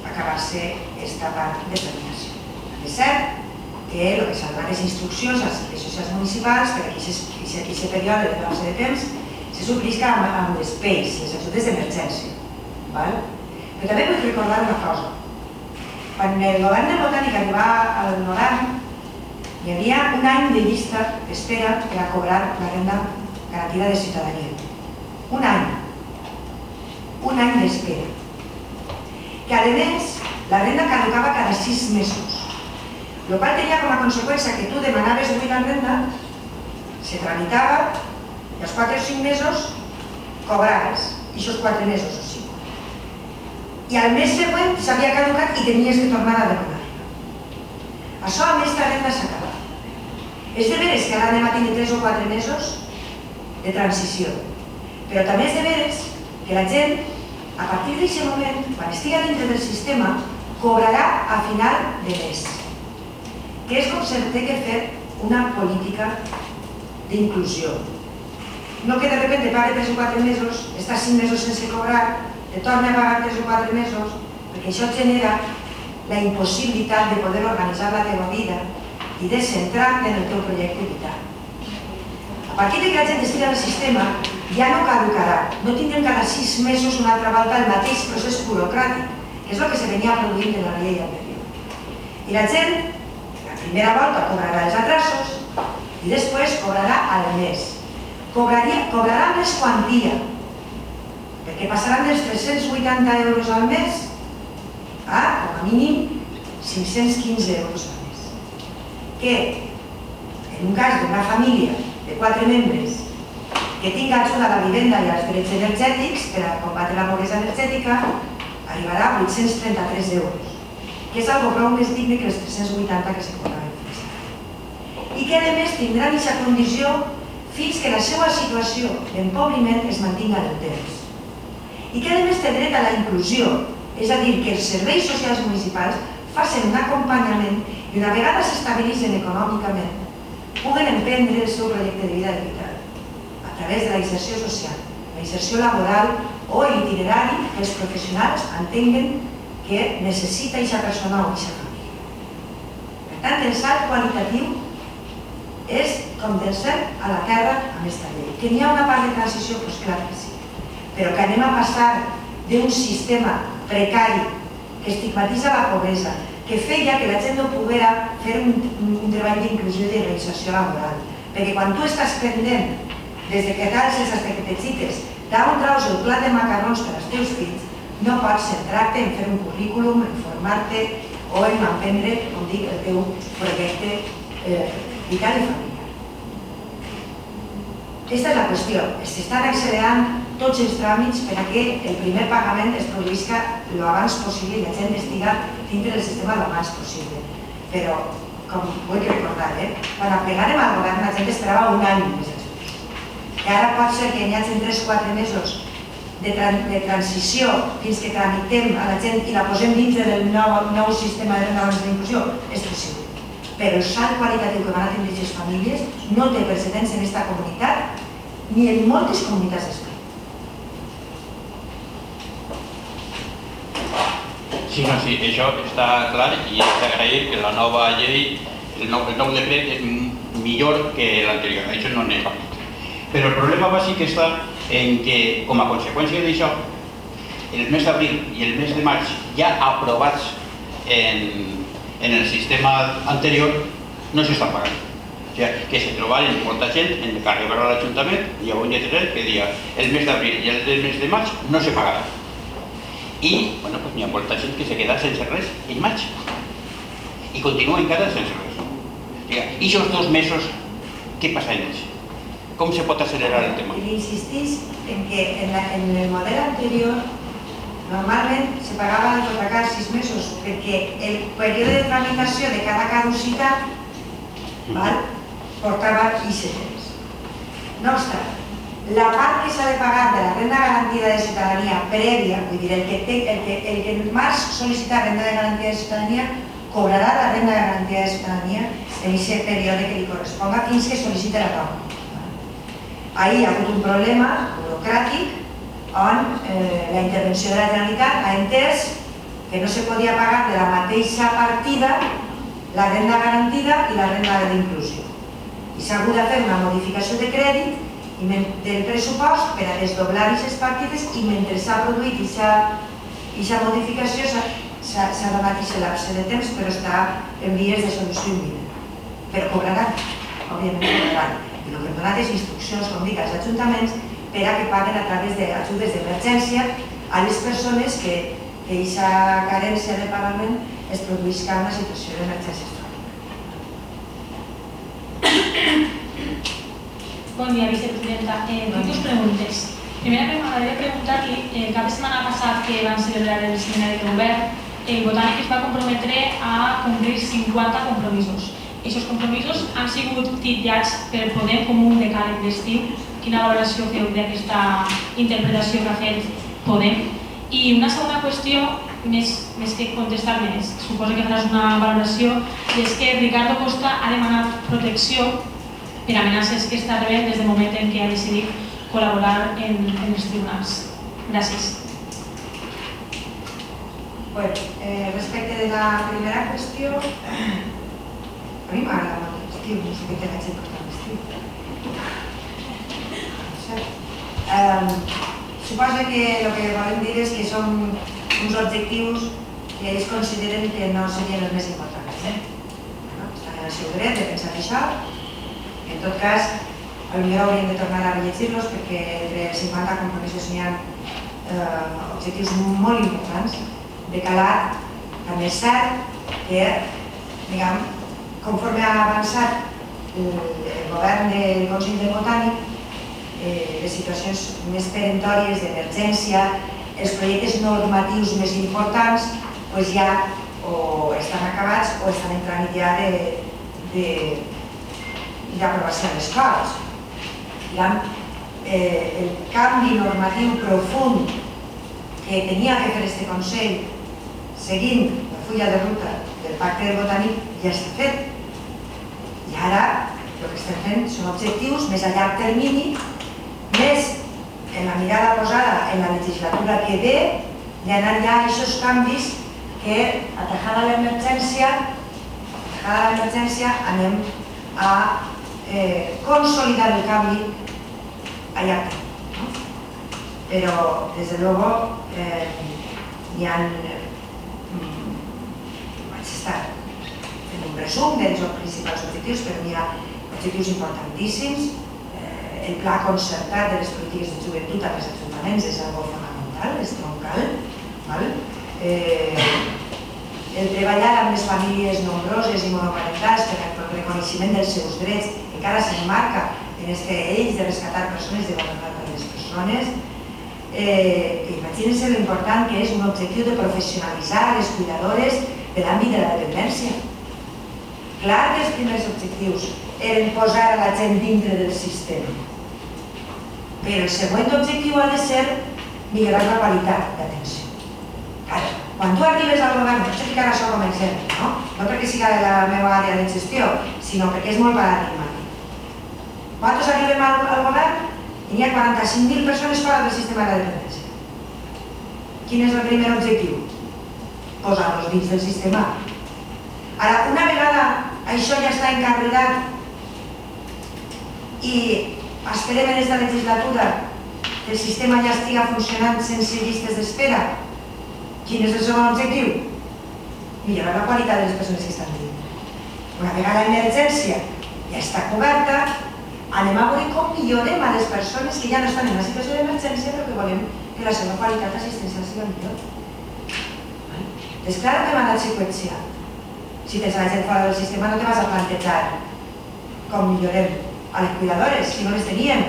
Speaker 1: acabar-se aquesta part de tramitació. És cert que el que s'han donat les instruccions als serveis socials municipals perquè aquest període de base de temps se suplisca amb les PEIs, les ajudes d'emergència. Però també vull recordar una cosa. Quan el govern de Botànic arribava al 90, hi havia un any de llista d'espera per a cobrar la renda garantida de ciutadania. Un any. Un any d'espera. Que, a més, la renda caducava cada 6 mesos. El qual tenia com a conseqüència que tu demanaves avui la renda, se tramitava i als 4 o 5 mesos cobraves, i aquests 4 mesos o 5. I al mes següent s'havia caducat i tenies que tornar a demanar-la. Això amb aquesta renda s'acaba. És de veres que ara anem a tenir 3 o 4 mesos de transició, però també és de veres que la gent, a partir d'aquest moment, quan estigui dintre del sistema, cobrarà a final de mes. Que és com s'ha de fer una política d'inclusió. No que de repente pague 3 o 4 mesos, està 5 mesos sense cobrar, te torna a pagar 3 o 4 mesos, perquè això genera la impossibilitat de poder organitzar la teva vida i de centrar-te en el teu projecte vital. A partir que la gent estigui al sistema, ja no caducarà, no tindrem cada 6 mesos una altra volta el mateix procés burocràtic, que és el que se venia produint en la llei anterior. I la gent, la primera volta cobrarà els atrasos i després cobrarà al mes. Cobrarà més quantia, perquè passaran dels 380 euros al mes a, com a mínim, 515 euros al mes. Que, en un cas d'una família de 4 membres que tingui ajuda a la vivenda i als drets energètics per a combatre la pobresa energètica, arribarà a 833 euros, que és algo prou més digne que els 380 que se cobraven fins ara. I que, a més, tindran aquesta condició fins que la seva situació d'empobriment es mantinga en el temps. I que, a més, té dret a la inclusió, és a dir, que els serveis socials municipals facin un acompanyament i, una vegada s'estabilitzen econòmicament, puguen emprendre el seu projecte de vida vital a través de la inserció social, la inserció laboral o l'itinerari que els professionals entenguen que necessita aquesta persona o aquesta família. Per tant, el salt qualitatiu és com del cel a la terra amb aquesta llei. Que n'hi ha una part de transició, doncs clar que sí, però que anem a passar d'un sistema precari que estigmatitza la pobresa, que feia que la gent no poguera fer un treball d'inclusió i de reinserció laboral. Perquè quan tu estàs pendent, des que t'alces fins que t'excites, d'on traus el plat de macarrons per als teus fills, no pots centrar-te en fer un currículum, en formar-te o en emprendre, com dic, el teu projecte vital i familiar. Aquesta és la qüestió. S'estan accelerant tots els tràmits per a que el primer pagament es produïsca l'abans possible i la gent estiga dintre del sistema l'abans possible. Però, com vull recordar, quan aplegàrem al govern la gent esperava un any més després. I ara pot ser que n'hi hagi 3 o 4 mesos de transició fins que tramitem a la gent i la posem dintre del nou sistema de renda bàsica d'inclusió. És possible. Però el salt qualitatiu que van a tenir aquestes famílies no té precedents en aquesta comunitat ni en moltes comunitats d'Espanya.
Speaker 5: Sí, això està clar i és d'agrair que la nova llei, el nou decret és millor que l'anterior, això no n'és cap. Però el problema bàsic està en que, com a conseqüència d'això, el mes d'abril i el mes de maig ja aprovats en el sistema anterior no s'estan pagant. O sigui, que se trobaren molta gent en que arribarà a l'Ajuntament i hi ha un lletret que dia el mes d'abril i el mes de maig no se pagarà. I hi ha molta gent que se queda sense res en maig i continua encara sense res. I aquests 2 mesos, què passa en ells? Com se pot accelerar el tema?
Speaker 1: I insistís en que en el model anterior normalment se pagava el hipotecar 6 mesos perquè el període de tramitació de cada caducitat portava aquest temps. No obstant, la part que s'ha de pagar de la renda garantida de ciutadania prèvia, vull dir, el que en març sol·licita renda de garantida de ciutadania cobrarà la renda de garantida de ciutadania en aquest període que li corresponga fins que sol·liciti la nova. Ahir hi ha hagut un problema burocràtic on la intervenció de la Generalitat ha entès que no se podia pagar de la mateixa partida la renda garantida i la renda d'inclusió. I s'ha hagut de fer una modificació de crèdit del pressupost per a desdoblar aquestes partides i mentre s'ha produït aquesta modificació s'ha donat aquest lapse de temps, però està en vies de solució imminent. Però cobraran, òbviament cobraran. I el que hem donat és instruccions, com dic, als ajuntaments per a que paguen a través d'ajudes d'emergència a les persones que aquesta carència de pagament es produïsca una situació d'emergència extraordinària.
Speaker 6: Bon dia, vicepresidenta. Dues preguntes. Primera, m'agradaria preguntar-li, el cap de setmana passat que van celebrar el seminari de govern, el Botànic es va comprometre a complir 50 compromisos. Aquests compromisos han sigut titllats per Podem com un decàleg d'estiu. Quina valoració feu d'aquesta interpretació que ha fet Podem? I una segona qüestió, més que contestar-me, suposo que faràs una valoració, i és que Ricardo Costa ha demanat protecció per amenaces que està rebent des del moment en què ha decidit col·laborar en els tribunals. Gràcies.
Speaker 1: Respecte de la primera qüestió, a mi m'agrada molt l'estiu, no sé què té gaire important l'estiu. Suposo que el que volem dir és que són uns objectius que ells consideren que no serien els més importants. Estan en el seu dret de pensar això. En tot cas, potser hauríem de tornar a rellegir-los perquè entre 50 compromisos n'hi ha objectius molt importants de calat. També és cert que, diguem, conforme ha avançat el govern del Consell del Botànic, les situacions més peremptòries d'emergència, els projectes normatius més importants ja o estan acabats o estan en tràmit ja d'aprovació a les Corts. El canvi normatiu profund que tenia que fer aquest Consell seguint la fulla de ruta del Pacte del Botànic ja està fet. I ara el que estem fent són objectius més a llarg termini, més en la mirada posada en la legislatura que ve, d'anar ja a aquests canvis que, atajada l'emergència, anem a consolidar el canvi a llarg termini. Però, des de luego, hi ha... vaig estar fent un resum dels principals objectius, però hi ha objectius importantíssims. El pla concertat de les polítiques de joventut als ajuntaments és algo fonamental, és troncal. El treballar amb les famílies nombroses i monoparentals per al reconeixement dels seus drets encara s'emmarca en aquest eix de rescatar persones de bona part de les persones. Imagínense l'important que és un objectiu de professionalitzar les cuidadores de l'àmbit de la dependència. Clar que els primers objectius eren posar a la gent dintre del sistema, però el següent objectiu ha de ser millorar la qualitat d'atenció. Quan tu arribes al govern, no sé ficar això com a exemple, no perquè siga de la meva àrea de gestió, sinó perquè és molt paradigmàtic. Quan arribem al govern, hi ha 45.000 persones fora del sistema de la dependència. Quin és el primer objectiu? Posar-los dins del sistema. Ara, una vegada això ja està encarrilat i esperem en aquesta legislatura que el sistema ja estigui funcionant sense llistes d'espera, quin és el segon objectiu? Millorar la qualitat de les persones que estan dins. Una vegada l'emergència ja està coberta, anem a veure com millorem a les persones que ja no estan en una situació d'emergència però que volem que la seva qualitat assistencial sigui millor. És clar que m'ha anat seqüenciar. Si tens la gent fora del sistema no te vas a plantejar com millorem a les cuidadores, si no les teníem.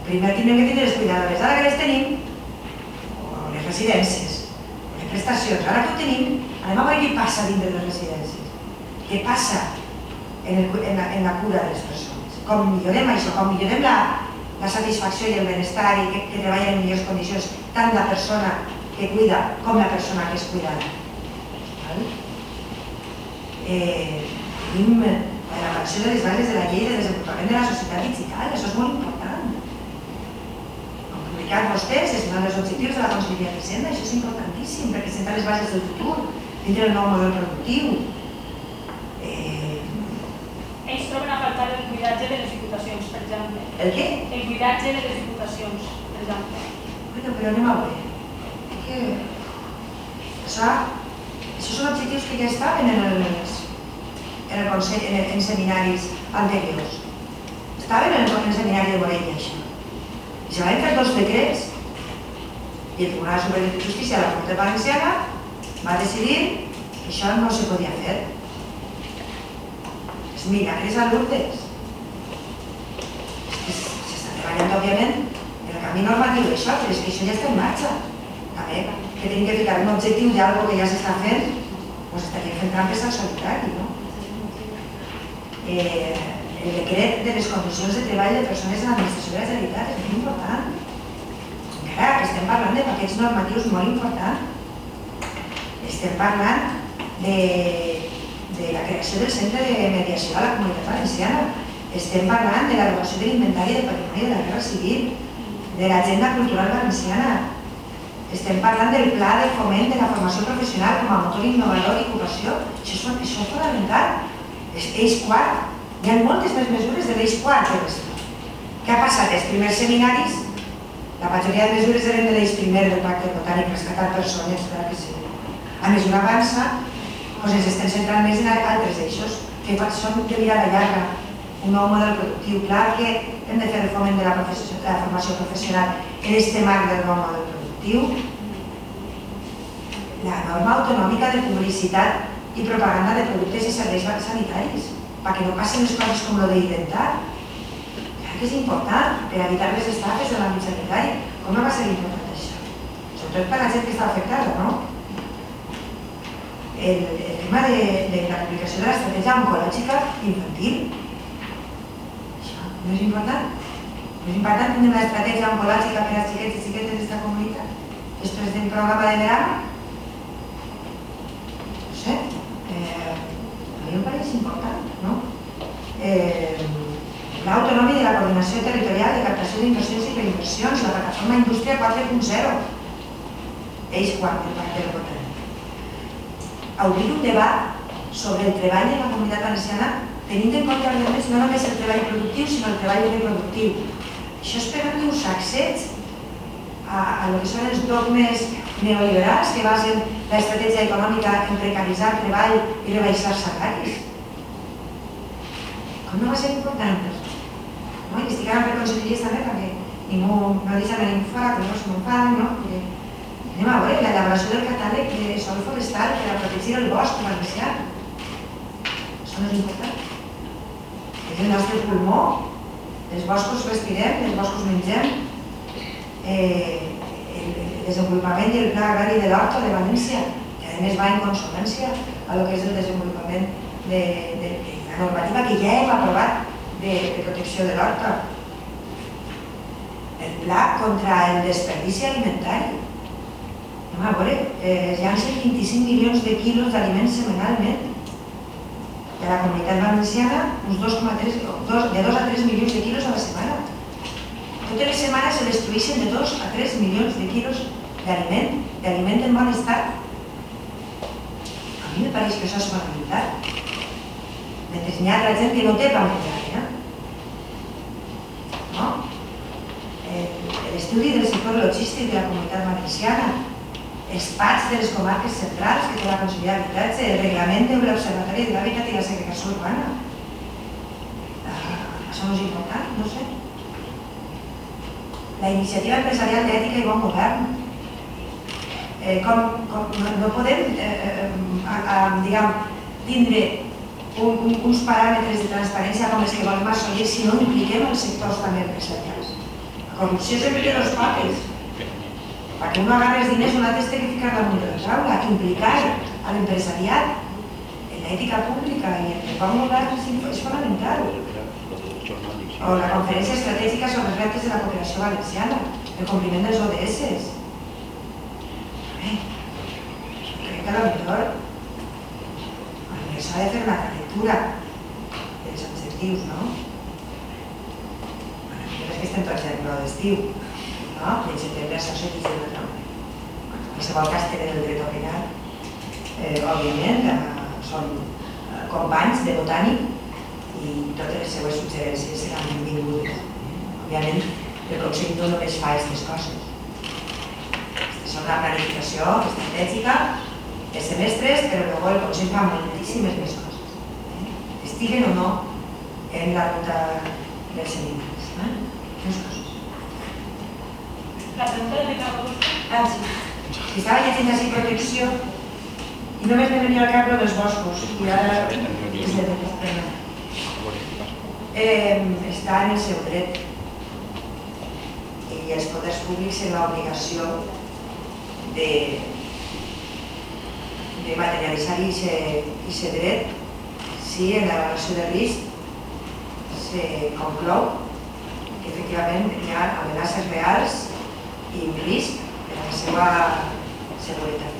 Speaker 1: Primer tindrem que tenir les cuidadores, ara que les tenim, o les residències, o les prestacions, ara que ho tenim, anem a veure què passa dintre de les residències, què passa en la cura de les persones, com millorem això, com millorem la satisfacció i el benestar i que treballen en millors condicions tant la persona que cuida com la persona que és cuidada. Tenim l'elaboració de les bases de la llei de desenvolupament de la societat digital, això és molt important. Han publicat vostès, és un dels objectius de la Conselleria d'Hisenda, això és importantíssim, perquè senta les bases del futur, dintre del nou model productiu.
Speaker 6: Ells troben a faltar el cuidatge de les diputacions, per exemple.
Speaker 1: El què?
Speaker 6: El cuidatge de les diputacions, per exemple.
Speaker 1: Bueno, però anem a veure. Això són objectius que ja estaven en seminaris anteriors. Estaven en el seminari de Morella, això. I se van fer 2 decrets i el Tribunal Superior de Justícia de la Comunitat Valenciana va decidir que això no se podia fer. Els milagres a Lourdes. S'està treballant, òbviament, en el camí normatiu d'això, però és que això ja està en marxa. També, que tenim que ficar un objectiu d'algo que ja s'està fent, doncs estaríem fent trampes al solitari, no? El decret de les condicions de treball de persones en l'administració de la Generalitat és molt important. Encara que estem parlant de paquets normatius molt importants. Estem parlant de la creació del Centre de Mediació a la Comunitat Valenciana. Estem parlant de l'elaboració de l'Inventari de Patrimoni de la Guerra Civil, de l'Agenda Cultural Valenciana. Estem parlant del Pla de Foment de la Formació Professional com a motor innovador i ocupació. Això és fonamental. Eix quart. Hi ha moltes més mesures de l'eix quart de l'Estat. Què ha passat? Els primers seminaris, la majoria de mesures eren de l'eix primer del Pacte Botànic, rescatar persones, clar que sí. A mesura avança, ens estem centrant més en altres eixos, que són de mirada llarga, un nou model productiu. Clar que hem de fer el foment de la formació professional en aquest marc del nou model productiu. La norma autonòmica de publicitat i propaganda de productes i serveis sanitaris, perquè no passen les coses com el d'Identar. Clar que és important per evitar les estafes de l'àmbit sanitari. Com no va ser important això? Sobretot per la gent que està afectada, no? El tema de la publicació de l'estratègia oncològica infantil. Això no és important? No és important tenir una estratègia oncològica per als xiquets i xiquetes d'esta comunitat? Després del programa de l'ERAM? No sé. A mi em pareix important, no? L'autonomia de la coordinació territorial de captació d'inversions i reinversions, la plataforma Indústria 4.0, eix quart del Pacte Botànic. Obrir un debat sobre el treball en la comunitat valenciana tenint en compte no només el treball productiu, sinó el treball reproductiu. Això és per un sacseig a lo que són els dogmes neoliberals que basen l'estratègia econòmica en precaritzar el treball i rebaixar salaris. Com no va ser important? I estic ara per conselleries també perquè ningú no deixa que ningú fora, que no s'ho fan, no? Anem a veure l'elaboració del catàleg de sòl forestal per a protegir el bosc valencià. Això no és important. És el nostre pulmó. Els boscos respirem, els boscos mengem. El desenvolupament i el pla agrari de l'Horta de València, que a més va en consonància a lo que és el desenvolupament de la normativa que ja hem aprovat de protecció de l'Horta. El pla contra el desperdici alimentari. Anem a veure, hi ha 125 milions de quilos d'aliments setmanalment. De la comunitat valenciana, uns de 2 a 3 milions de quilos a la setmana. Totes les setmanes se destrueixen de 2 a 3 milions de quilos d'aliment en bon estat. A mi me pareix que això és fonamental. Mentre hi ha la gent que no té per menjar, no? L'estudi del sector logístic de la comunitat valenciana, els PATs de les comarques centrals que té la Conselleria d'Habitatge, el reglament de l'Observatori de l'Hàbitat i la Segregació Urbana. Això no és important, no sé. La iniciativa empresarial d'ètica i bon govern. No podem tindre uns paràmetres de transparència com els que volem assolir si no impliquem els sectors també empresarials. La corrupció és entre dos potes. Perquè un agarra els diners, un altre es té que ficar damunt de la taula, implicar a l'empresariat en l'ètica pública i en el bon govern és fonamental. O la conferència estratègica sobre els reptes de la cooperació valenciana, el compliment dels ODS. Crec que potser s'ha de fer una lectura dels objectius, no? És que estem tots ja en el d'estiu, no? I en setembre s'ha seguit d'una altra manera. Qualsevol cas té el dret a opinar. Òbviament, són companys de Botànic i totes les seues suggerències seran benvingudes. Òbviament, el Consell no només fa aquestes coses. Aquesta és una planificació estratègica de semestres, però luego el Consell fa moltíssimes més coses, estiguen o no en la ruta dels seminaris. Més coses.
Speaker 6: La pregunta de Ricardo.
Speaker 1: Ah, sí. Estava llegint així protecció i només me venia al cap dels boscos i ara està en el seu dret i els poders públics en l'obligació de materialitzar aquest dret si en la valoració de risc se conclou que efectivament hi ha amenaces reals i un risc per a la seva seguretat.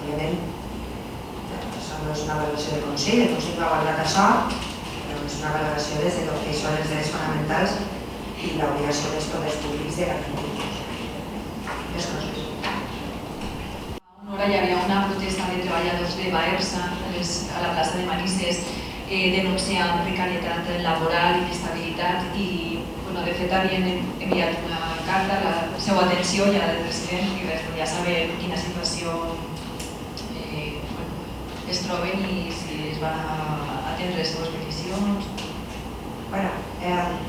Speaker 1: Òbviament, això no és una valoració del Consell, el Consell no ha valorat això, però és una valoració des del que són els drets fonamentals i l'obligació dels poders públics de garantir-los. Més coses.
Speaker 7: Fa una hora hi havia una protesta de treballadors de Baersa a la plaça de Manises denunciant precarietat laboral, inestabilitat i de fet havien enviat una carta a la seva atenció ja del president i res, ja saber quina situació es troben i si es van atendre les seves peticions.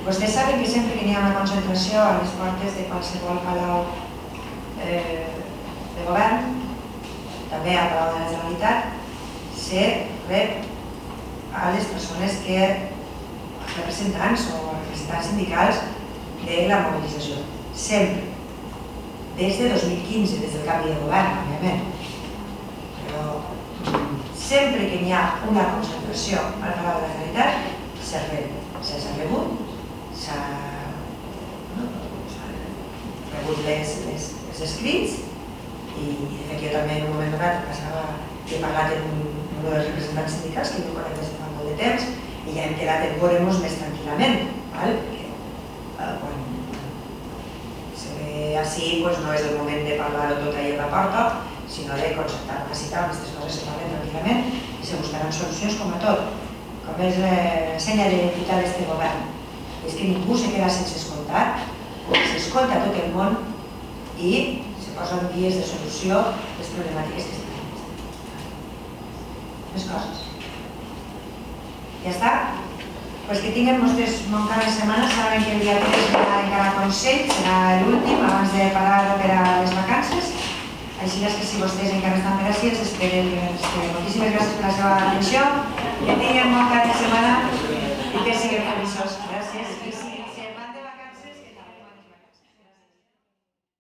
Speaker 1: Vostès saben que sempre que hi ha una concentració a les portes de qualsevol palau de govern, també a Palau de la Generalitat, se rep a les persones que representants o representants sindicals de la mobilització. Sempre. Des de 2015, des del canvi de govern, òbviament. Però sempre que hi ha una concentració al Palau de la Generalitat, se'ls ha rebut, s'ha rebut els escrits i de fet jo també en un moment donat he parlat amb un dels representants sindicals que no conec des de fa molt de temps i ja hem quedat en veure-nos més tranquil·lament, perquè quan se ve així no és el moment de parlar-ho tot ahir a la porta, sinó de concertar una cita on aquestes coses se parlen tranquil·lament i se buscaran solucions com a tot, com és la senya d'identitat d'aquest govern. És que ningú se queda sense escoltar, s'escolta tot el món i se posen vies de solució a les problemàtiques que estan. Més coses. Ja està? Doncs que tinguem vostès molt cada setmana, saben que el dia 3 serà encara Consell, serà l'últim abans de parar per a les vacances. Així que si vostès encara estan per així, els esperen. Moltíssimes gràcies per la seva atenció, que tinguem molt cada setmana i que siguin feliços. Gràcies.